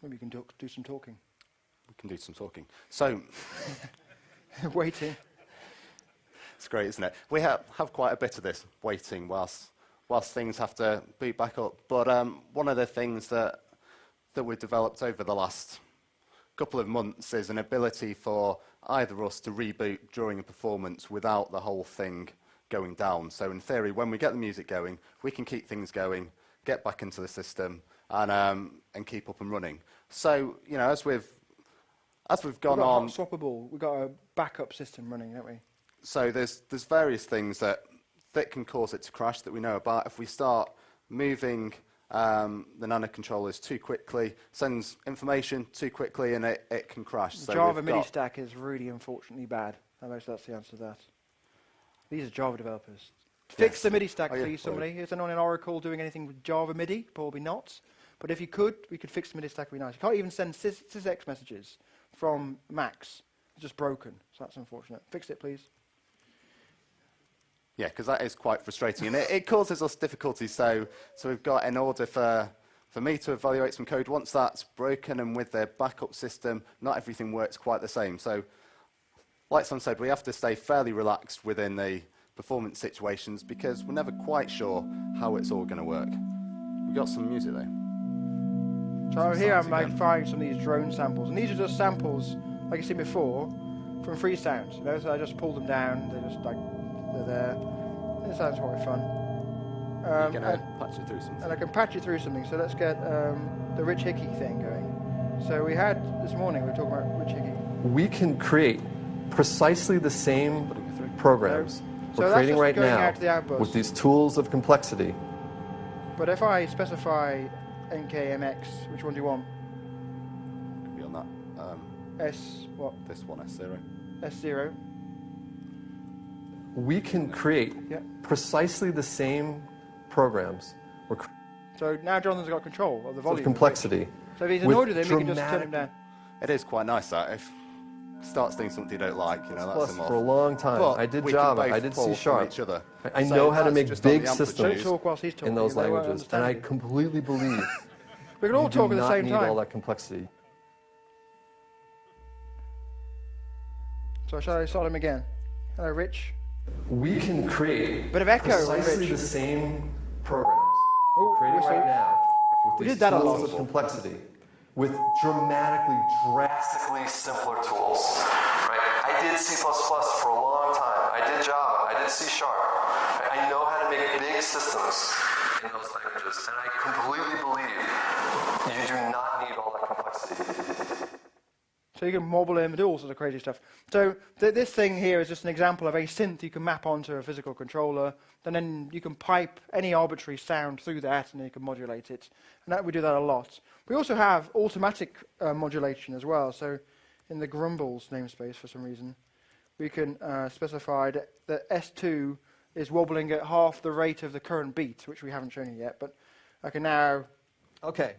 Maybe you can do some talking. We can do some talking. So, waiting. It's great, isn't it? We have quite a bit of this waiting whilst things have to boot back up. But one of the things that we've developed over the last couple of months is an ability for either us to reboot during a performance without the whole thing going down. So in theory, when we get the music going, we can keep things going, get back into the system, and keep up and running. So as we've gone on, hot-swappable. We've got a backup system running, don't we? So there's various things that can cause it to crash that we know about. If we start moving the nanocontrollers too quickly, sends information too quickly, and it can crash. So Java MIDI stack is really unfortunately bad. I guess that's the answer to that. These are Java developers. Fix the MIDI stack, please, somebody. Is anyone in Oracle doing anything with Java MIDI? Probably not. But if you could, we could fix the MIDI stack. It would be nice. You can't even send sysx messages from Macs. It's just broken, so that's unfortunate. Fix it, please. Yeah, because that is quite frustrating, and it causes us difficulties. So we've got, in order for me to evaluate some code, once that's broken and with the backup system, not everything works quite the same. So, like Sam said, we have to stay fairly relaxed within the performance situations because we're never quite sure how it's all going to work. We've got some music though. So here I'm firing some of these drone samples, and these are just samples, like you've seen before, from free sounds. So I just pulled them down. They're just they're there. It sounds quite fun. You can patch it through something. And I can patch it through something. So let's get the Rich Hickey thing going. So we had this morning. We were talking about Rich Hickey. We can create precisely the same programs we're creating right now with these tools of complexity. But if I specify NKMX, which one do you want? Could be on that. S what? This one, S0. S0. We can create precisely the same programs. So now Jonathan's got control of the volume. Of complexity. So if he's annoyed with him, he can just turn him down. It is quite nice that if he starts doing something you don't like, that's him off. For a long time. But I did Java, I did C#. Each other. I know how to make big systems in those languages, and I completely believe we can all talk at the same time. You do not need all that complexity. So shall I start him again? Hello, Rich. We can create bit of echo, precisely Rich. the same programs we're creating right now with these tools of complexity with drastically simpler tools. Right? I did C++ for a long time. I did Java. I did C#. I know how to make big systems in those languages, and I completely believe you do not need all that complexity. So you can wobble him and do all sorts of crazy stuff. So this thing here is just an example of a synth you can map onto a physical controller. And then you can pipe any arbitrary sound through that, and then you can modulate it. And we do that a lot. We also have automatic modulation as well. So in the Grumbles namespace, for some reason, we can specify that S2 is wobbling at half the rate of the current beat, which we haven't shown you yet. But I can now... Okay.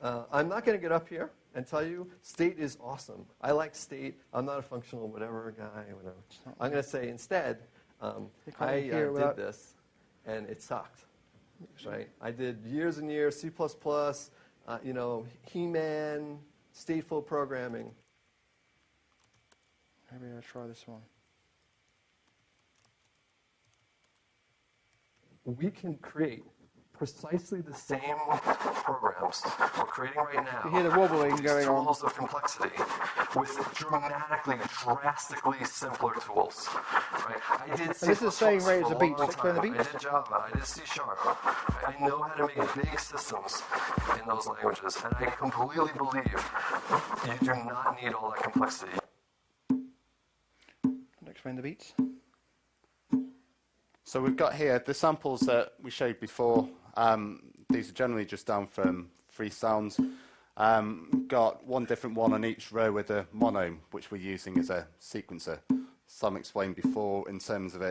I'm not going to get up here and tell you state is awesome. I like state. I'm not a functional whatever guy, whatever. I'm going to say instead, I did this, and it sucked. Right? I did years and years, C++, He-Man, stateful programming. Maybe I'll try this one. We can create precisely the same programs we're creating right now. You hear the wobbling going on. Tools of complexity with drastically simpler tools. Right? I did and this is the same rate as the beats. Explain the beats. I did Java. I did C#. I know how to make big systems in those languages, and I completely believe you do not need all that complexity. Explain the beats. So we've got here the samples that we showed before. These are generally just down from free sounds. Got one different one on each row with a monome, which we're using as a sequencer. Some explained before in terms of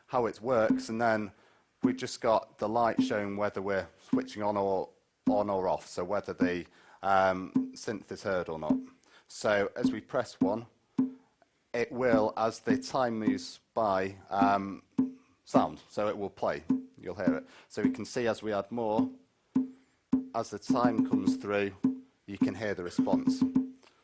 how it works, and then we've just got the light showing whether we're switching on or off, so whether the synth is heard or not. So as we press one, it will, as the time moves by, sound, so it will play. You'll hear it. So we can see as we add more, as the time comes through, you can hear the response.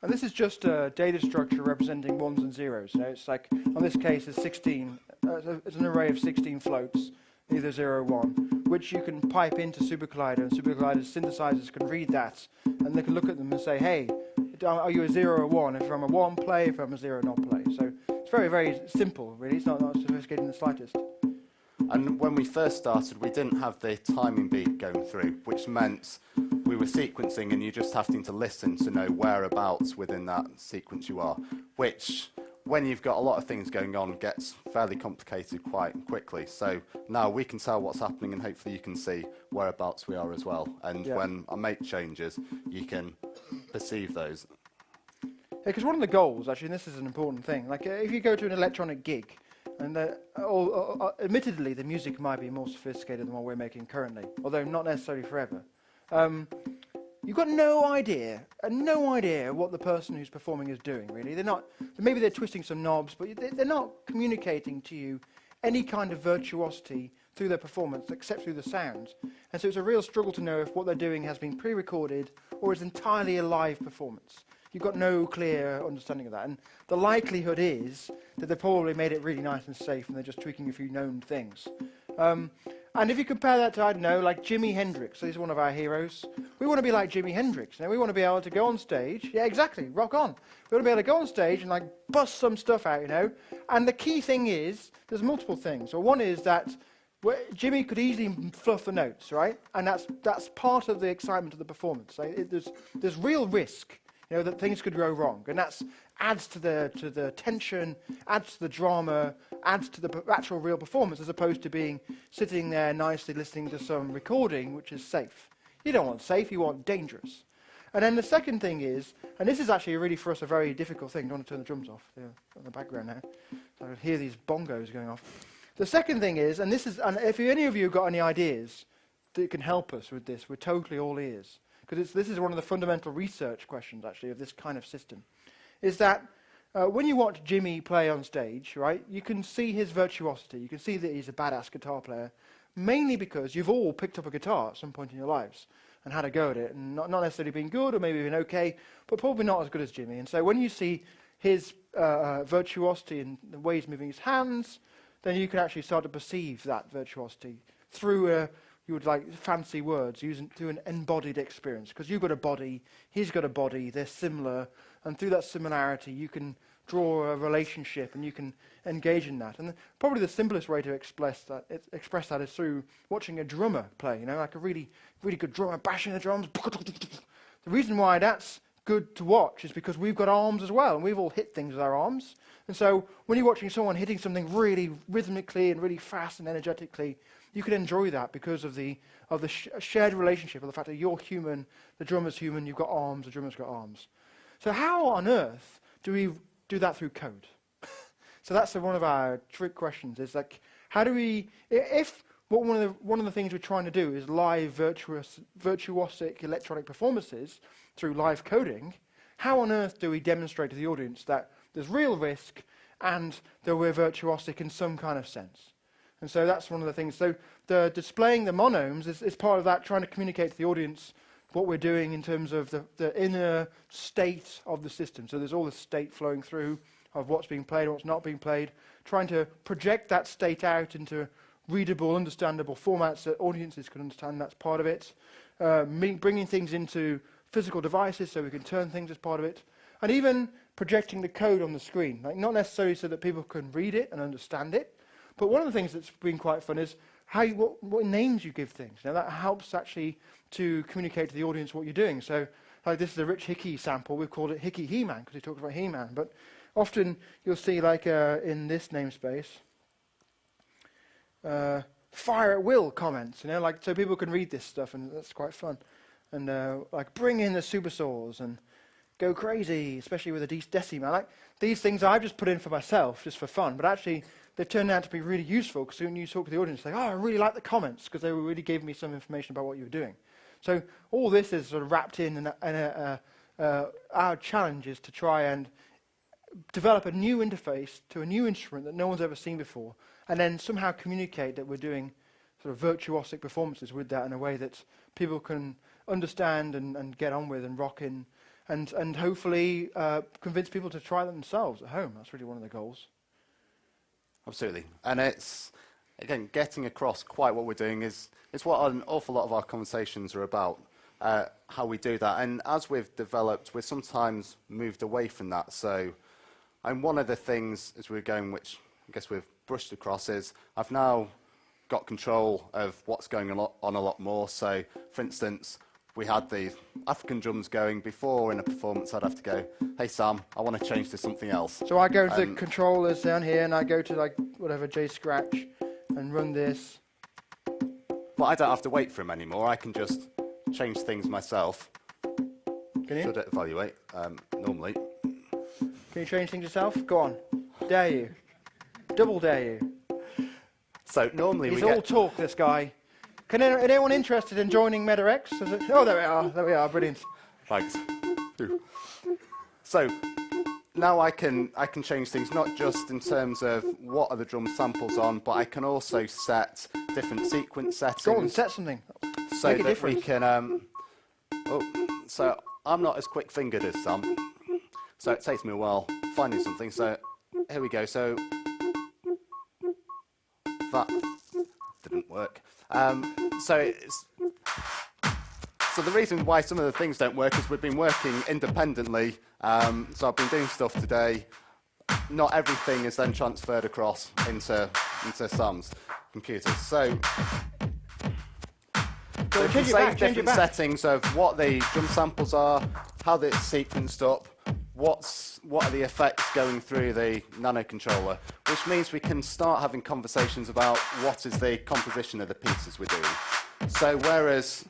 And this is just a data structure representing ones and zeros. So it's like, on this case, it's 16. It's an array of 16 floats, either 0 or 1, which you can pipe into SuperCollider, and SuperCollider's synthesizers can read that, and they can look at them and say, hey, are you a 0 or 1? If I'm a 1, play. If I'm a 0, not play. So it's very, very simple, really. It's not sophisticated in the slightest. And when we first started, we didn't have the timing beat going through, which meant we were sequencing and you're just having to listen to know whereabouts within that sequence you are, which, when you've got a lot of things going on, gets fairly complicated quite quickly. So now we can tell what's happening, and hopefully you can see whereabouts we are as well. And when I make changes, you can perceive those. Yeah, because one of the goals, actually, and this is an important thing, like if you go to an electronic gig, and admittedly the music might be more sophisticated than what we're making currently, although not necessarily forever. You've got no idea what the person who's performing is doing, really. Maybe they're twisting some knobs, but they're not communicating to you any kind of virtuosity through their performance except through the sounds. And so it's a real struggle to know if what they're doing has been pre-recorded or is entirely a live performance. You've got no clear understanding of that. And the likelihood is that they've probably made it really nice and safe and they're just tweaking a few known things. And if you compare that to, I don't know, like Jimi Hendrix, so he's one of our heroes. We want to be like Jimi Hendrix. We want to be able to go on stage. Yeah, exactly, rock on. We want to be able to go on stage and like bust some stuff out, And the key thing is, there's multiple things. So one is that Jimmy could easily fluff the notes, right? And that's part of the excitement of the performance. There's real risk, that things could go wrong, and that adds to the tension, adds to the drama, adds to the actual real performance, as opposed to being sitting there nicely listening to some recording, which is safe. You don't want safe, you want dangerous. And then the second thing is, and this is actually really for us a very difficult thing. I want to turn the drums off. They're in the background now, so I can hear these bongos going off. The second thing is, and if any of you have got any ideas that can help us with this, we're totally all ears. Because this is one of the fundamental research questions, actually, of this kind of system, is that when you watch Jimmy play on stage, right, you can see his virtuosity. You can see that he's a badass guitar player, mainly because you've all picked up a guitar at some point in your lives and had a go at it, and not necessarily been good or maybe been okay, but probably not as good as Jimmy. And so when you see his virtuosity and the way he's moving his hands, then you can actually start to perceive that virtuosity through you would like fancy words, through an embodied experience. Because you've got a body, he's got a body, they're similar, and through that similarity you can draw a relationship and you can engage in that. And probably the simplest way to express that is through watching a drummer play, like a really, really good drummer bashing the drums. The reason why that's good to watch is because we've got arms as well, and we've all hit things with our arms. And so when you're watching someone hitting something really rhythmically and really fast and energetically, you can enjoy that because of the shared relationship, of the fact that you're human, the drummer's human, you've got arms, the drummer's got arms. So how on earth do we do that through code? So that's one of our trick questions, is like, how do we, if one of the things we're trying to do is live virtuosic electronic performances through live coding, how on earth do we demonstrate to the audience that there's real risk and that we're virtuosic in some kind of sense? And so that's one of the things. So the displaying the monomes is part of that, trying to communicate to the audience what we're doing in terms of the inner state of the system. So there's all the state flowing through of what's being played and what's not being played, trying to project that state out into readable, understandable formats that audiences can understand. That's part of it. Bringing things into physical devices so we can turn things as part of it. And even projecting the code on the screen, like not necessarily so that people can read it and understand it, but one of the things that's been quite fun is what names you give things. Now that helps actually to communicate to the audience what you're doing. So like this is a Rich Hickey sample. We've called it Hickey He-Man because he talks about He-Man. But often you'll see like in this namespace, fire at will comments, like so people can read this stuff, and that's quite fun. And like bring in the super saws and go crazy, especially with a decimal. Like these things I've just put in for myself, just for fun, but actually they've turned out to be really useful because when you talk to the audience, they say, I really like the comments because they really gave me some information about what you were doing. So all this is sort of wrapped in our challenge is to try and develop a new interface to a new instrument that no one's ever seen before, and then somehow communicate that we're doing sort of virtuosic performances with that in a way that people can understand and get on with and rock in, and hopefully convince people to try them themselves at home. That's really one of the goals. Absolutely. And it's, again, getting across quite what we're doing is what an awful lot of our conversations are about, how we do that. And as we've developed, we've sometimes moved away from that. So, and one of the things as we're going, which I guess we've brushed across, is I've now got control of what's going on a lot more. So, for instance, we had the African drums going before in a performance. I'd have to go, hey Sam, I want to change to something else. So I go to the controllers down here, and I go to like whatever JScratch and run this. But I don't have to wait for him anymore. I can just change things myself. Can you? Should it evaluate normally? Can you change things yourself? Go on. Dare you? Double dare you? So normally He's all talk, this guy. Can anyone interested in joining MetaX? Oh, there we are. There we are. Brilliant. Thanks. So now I can change things not just in terms of what are the drum samples on, but I can also set different sequence settings. Go on, set something. So Make a that difference. we can. So I'm not as quick-fingered as Sam. So it takes me a while finding something. So here we go. So that didn't work. So the reason why some of the things don't work is we've been working independently. So I've been doing stuff today. Not everything is then transferred across into Sam's computer. So we can save different settings of what the drum samples are, how it's sequenced up, what are the effects going through the nano controller, which means we can start having conversations about what is the composition of the pieces we're doing. So whereas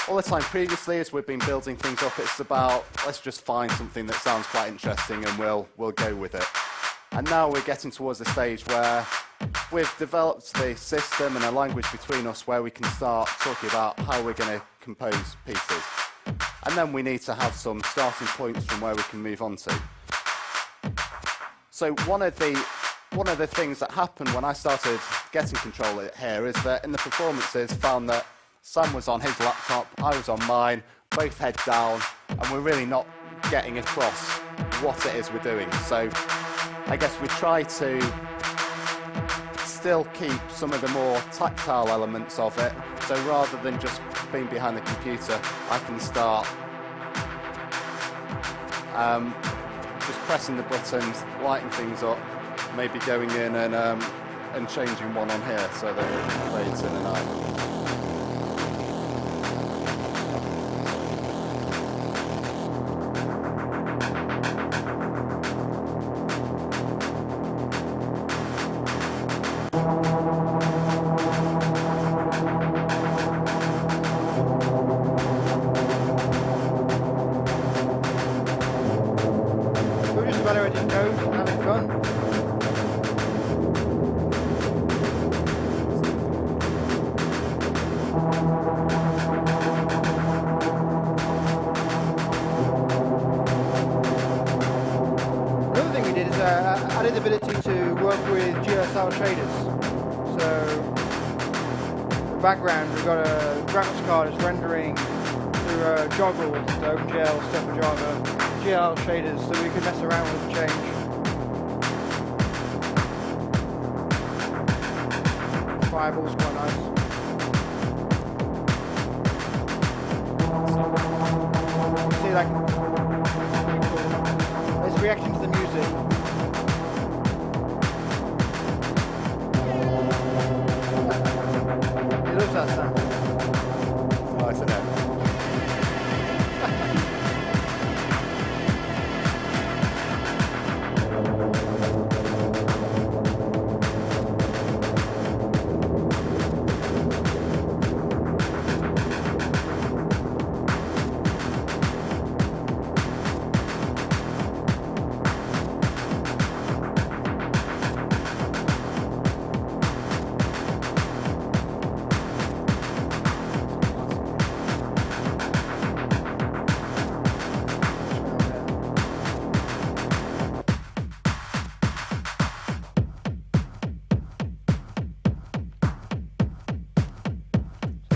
all the time previously, as we've been building things up, it's about let's just find something that sounds quite interesting and we'll go with it. And now we're getting towards the stage where we've developed the system and a language between us where we can start talking about how we're going to compose pieces. And then we need to have some starting points from where we can move on to. So one of the things that happened when I started getting control here is that in the performances found that Sam was on his laptop, I was on mine, both head down, and we're really not getting across what it is we're doing. So I guess we try to still keep some of the more tactile elements of it. So rather than just being behind the computer, I can start just pressing the buttons, lighting things up, maybe going in and changing one on here so that it fades in and out. with GSL shaders. So in the background, we've got a graphics card that's rendering through a joggle with the OpenGL stuff for Java, GL shaders, so we can mess around with the change. Fireball's quite nice. See, like, it's reacting to the music. He loves that sound. Nice, isn't it?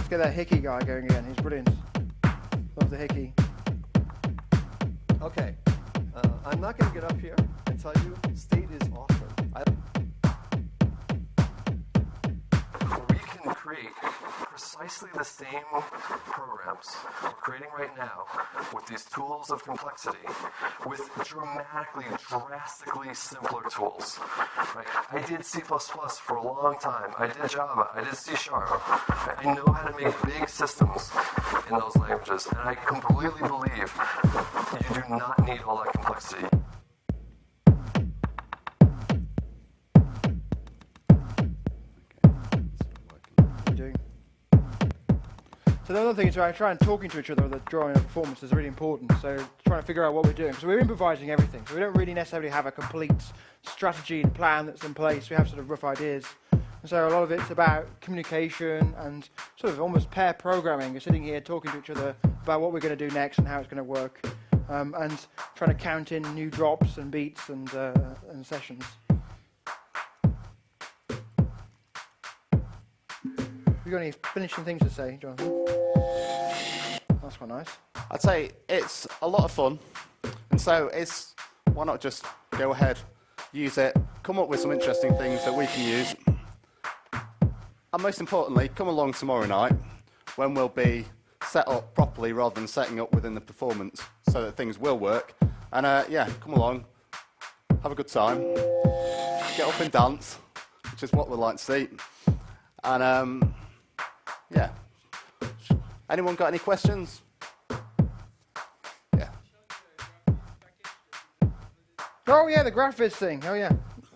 Get that hickey guy going again. He's brilliant. Love the hickey. Okay, I'm not going to get up here and tell you state is awesome. We can create precisely the same programs we're creating right now with these tools of complexity with drastically simpler tools. Right? I did C++ for a long time. I did Java. I did C#. I know how to make big systems in those languages, and I completely believe you do not need all that complexity. So the other thing is I try and talking to each other, the drawing of performance is really important. So trying to figure out what we're doing. So we're improvising everything. So we don't really necessarily have a complete strategy and plan that's in place. We have sort of rough ideas. And so a lot of it's about communication and sort of almost pair programming. We're sitting here talking to each other about what we're going to do next and how it's going to work. And trying to count in new drops and beats and sessions. Have you got any finishing things to say, Jonathan? That's quite nice. I'd say it's a lot of fun, and so why not just go ahead, use it, come up with some interesting things that we can use, and most importantly, come along tomorrow night when we'll be set up properly rather than setting up within the performance so that things will work. And yeah, come along, have a good time, get up and dance, which is what we'd like to see. And yeah. Anyone got any questions? Yeah. Oh yeah, the graphics thing. Oh yeah,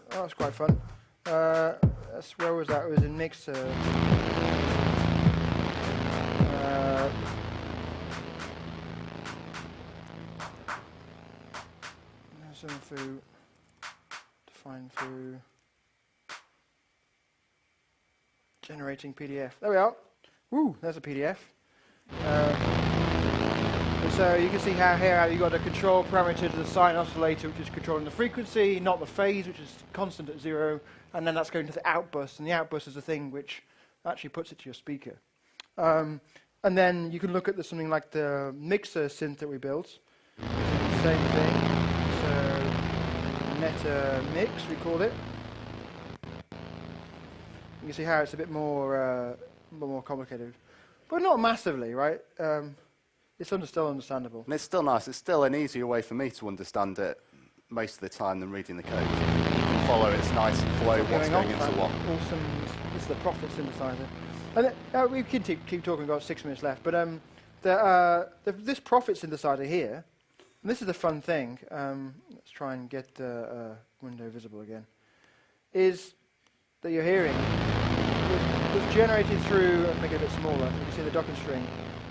that was quite fun. Where was that? It was in Mixer. Through define through generating PDF. There we are. Woo, there's a PDF. So you can see how you've got a control parameter to the sine oscillator, which is controlling the frequency, not the phase, which is constant at 0, and then that's going to the outburst, and the outburst is the thing which actually puts it to your speaker. And then you can look at something like the mixer synth that we built. Same thing. So meta mix, we called it. You can see how it's a bit more complicated, but not massively, right? It's still understandable. And it's still nice. It's still an easier way for me to understand it most of the time than reading the code. You can follow its nice flow, what's going into what. Awesome. This is the Prophet synthesizer. And we can keep talking. We've got 6 minutes left. But this Prophet synthesizer here, and this is the fun thing. Let's try and get the window visible again. Is that you're hearing was generated through, I'll make it a bit smaller, you can see the Docker string,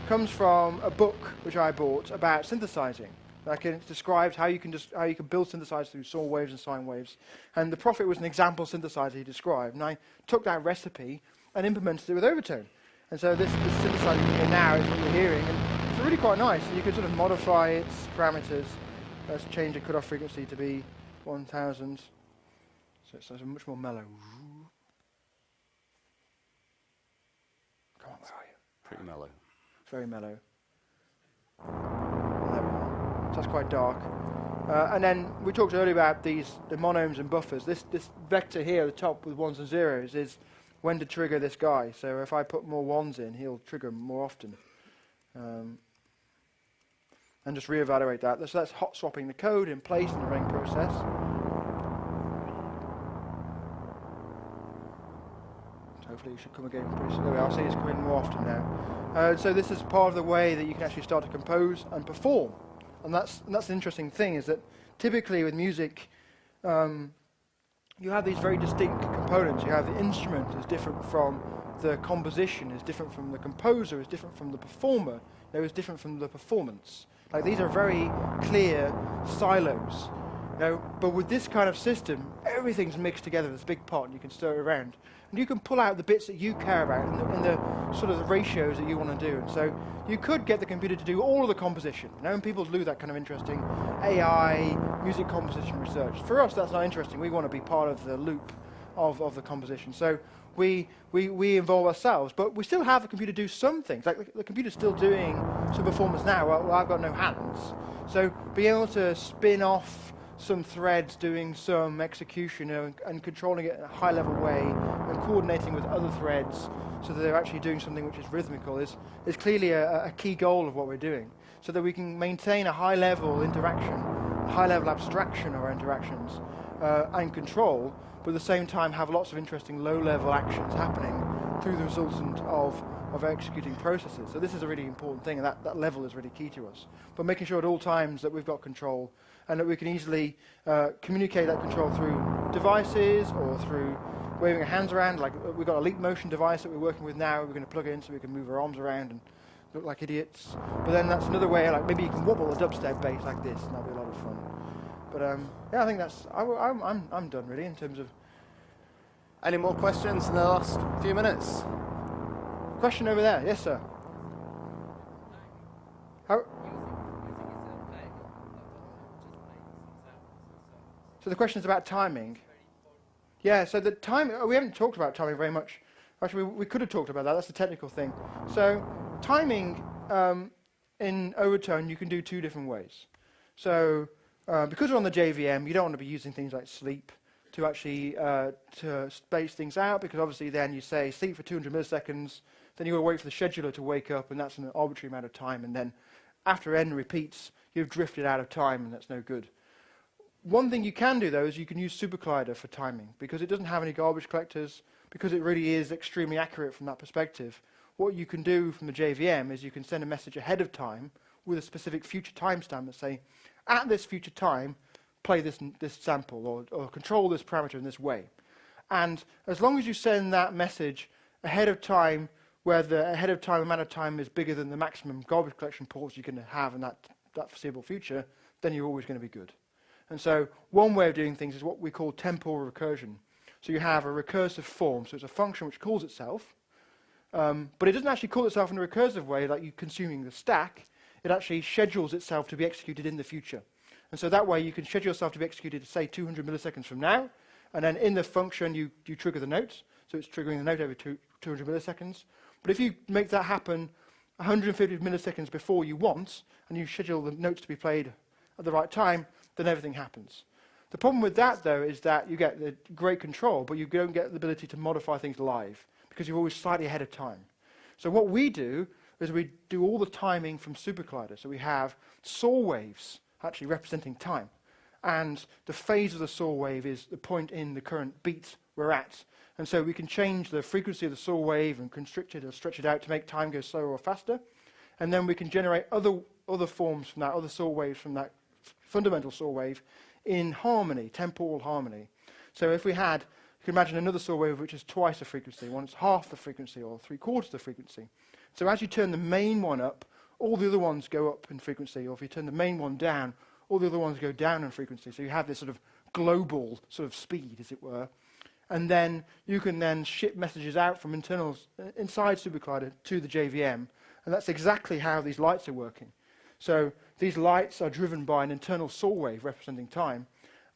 comes from a book which I bought about synthesizing. Like it describes how you can build synthesizers through saw waves and sine waves. And the Prophet was an example synthesizer he described. And I took that recipe and implemented it with Overtone. And so this synthesizer you hear now is what you're hearing. And it's really quite nice. You can sort of modify its parameters. Let's change the cutoff frequency to be 1000. So it's much more mellow. Come on, where are you? Pretty mellow. It's very mellow. There we are. So that's quite dark. And then we talked earlier about the monomes and buffers. This vector here at the top with 1s and 0s is when to trigger this guy. So if I put more 1s in, he'll trigger more often. And just reevaluate that. So that's hot swapping the code in place in the running process. Hopefully it should come again pretty soon. I'll see it's coming more often now. So this is part of the way that you can actually start to compose and perform. And that's an interesting thing, is that typically with music, you have these very distinct components. You have the instrument is different from the composition, is different from the composer, is different from the performer, is different from the performance. Like, these are very clear silos. But with this kind of system, everything's mixed together in this big pot, and you can stir it around. And you can pull out the bits that you care about and the sort of the ratios that you want to do. And so you could get the computer to do all of the composition. And people do that kind of interesting AI music composition research. For us, that's not interesting. We want to be part of the loop of the composition. So we involve ourselves, but we still have the computer do some things. Like the computer's still doing some performance now. Well, I've got no hands. So being able to spin off some threads, doing some execution and controlling it in a high-level way and coordinating with other threads so that they're actually doing something which is rhythmical is clearly a key goal of what we're doing, so that we can maintain a high-level interaction, high-level abstraction of our interactions and control, but at the same time have lots of interesting low-level actions happening through the resultant of executing processes. So this is a really important thing, and that level is really key to us. But making sure at all times that we've got control and that we can easily communicate that control through devices or through waving our hands around. Like, we've got a leap motion device that we're working with now. We're going to plug it in so we can move our arms around and look like idiots. But then that's another way, like maybe you can wobble a dubstep bass like this, and that'll be a lot of fun. But yeah, I think that's, I'm done really in terms of... Any more questions in the last few minutes? Question over there. Yes, sir. How? So the question is about timing. Yeah, so the time, we haven't talked about timing very much. Actually, we could have talked about that. That's the technical thing. So timing in Overtone, you can do two different ways. So because we're on the JVM, you don't want to be using things like sleep to actually to space things out, because obviously then you say sleep for 200 milliseconds, then you've got to wait for the scheduler to wake up, and that's an arbitrary amount of time, and then after n repeats, you've drifted out of time, and that's no good. One thing you can do, though, is you can use SuperCollider for timing, because it doesn't have any garbage collectors, because it really is extremely accurate from that perspective. What you can do from the JVM is you can send a message ahead of time with a specific future timestamp and say, at this future time, play this sample, or control this parameter in this way. And as long as you send that message ahead of time, where the ahead of time amount of time is bigger than the maximum garbage collection ports you can have in that foreseeable future, then you're always going to be good. And so one way of doing things is what we call temporal recursion. So you have a recursive form, so it's a function which calls itself, but it doesn't actually call itself in a recursive way like you consuming the stack. It actually schedules itself to be executed in the future. And so that way you can schedule yourself to be executed, say, 200 milliseconds from now, and then in the function you trigger the note, so it's triggering the note every 200 milliseconds. But if you make that happen 150 milliseconds before you want, and you schedule the notes to be played at the right time, then everything happens. The problem with that, though, is that you get the great control, but you don't get the ability to modify things live, because you're always slightly ahead of time. So what we do is we do all the timing from SuperCollider. So we have saw waves actually representing time. And the phase of the saw wave is the point in the current beat we're at. And so we can change the frequency of the saw wave and constrict it or stretch it out to make time go slower or faster. And then we can generate other forms from that, other saw waves from that fundamental saw wave in harmony, temporal harmony. So if we had, you can imagine another saw wave which is twice the frequency, one is half the frequency or 3/4 the frequency. So as you turn the main one up, all the other ones go up in frequency, or if you turn the main one down, all the other ones go down in frequency. So you have this sort of global sort of speed, as it were. And then you can then ship messages out from internals inside SuperCollider to the JVM. And that's exactly how these lights are working. So these lights are driven by an internal saw wave representing time.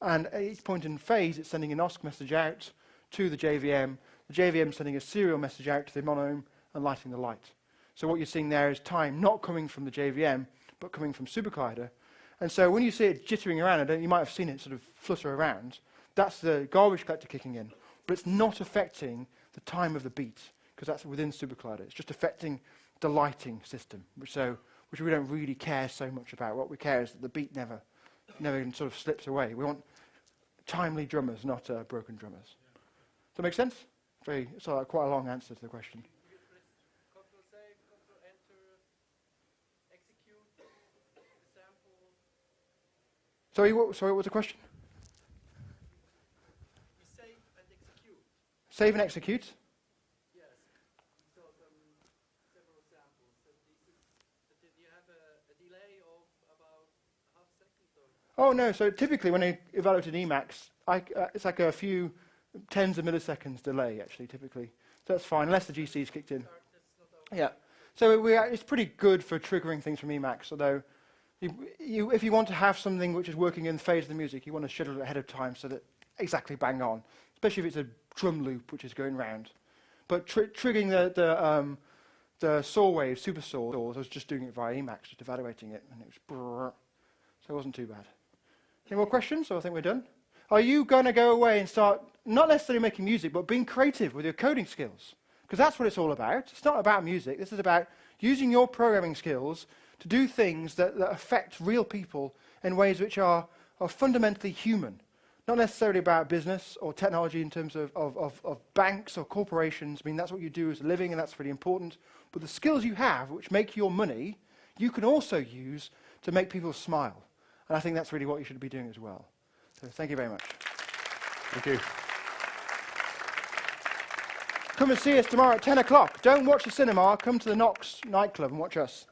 And at each point in phase, it's sending a Noxxx message out to the JVM. The JVM sending a serial message out to the monome and lighting the light. So what you're seeing there is time not coming from the JVM, but coming from Super Collider. And so when you see it jittering around, you might have seen it sort of flutter around, that's the garbage collector kicking in. But it's not affecting the time of the beat, because that's within Super Collider. It's just affecting the lighting system, which we don't really care so much about. What we care is that the beat never sort of slips away. We want timely drummers, not broken drummers. Does that make sense? It's quite a long answer to the question. Control-save, Control-enter, execute the sample. Sorry, what was the question? You save and execute. Save and execute? Yes. We saw several samples. So did you have a delay of about a half second? Or? Oh, no. So typically when I evaluate an Emacs, it's like a few tens of milliseconds delay, actually, typically. So that's fine, unless the GC's kicked in. Yeah. So it's pretty good for triggering things from Emacs, although if you want to have something which is working in the phase of the music, you want to schedule it ahead of time so that exactly bang on, especially if it's a drum loop which is going round. But triggering the saw wave, super saws, I was just doing it via Emacs, just evaluating it, and it was brrr, so it wasn't too bad. Any more questions, or I think we're done? Are you going to go away and start not necessarily making music, but being creative with your coding skills? Because that's what it's all about. It's not about music. This is about using your programming skills to do things that affect real people in ways which are fundamentally human. Not necessarily about business or technology in terms of banks or corporations. I mean, that's what you do as a living, and that's really important. But the skills you have, which make your money, you can also use to make people smile. And I think that's really what you should be doing as well. So thank you very much. Thank you. Come and see us tomorrow at 10 o'clock. Don't watch the cinema. Come to the Noxxx nightclub and watch us.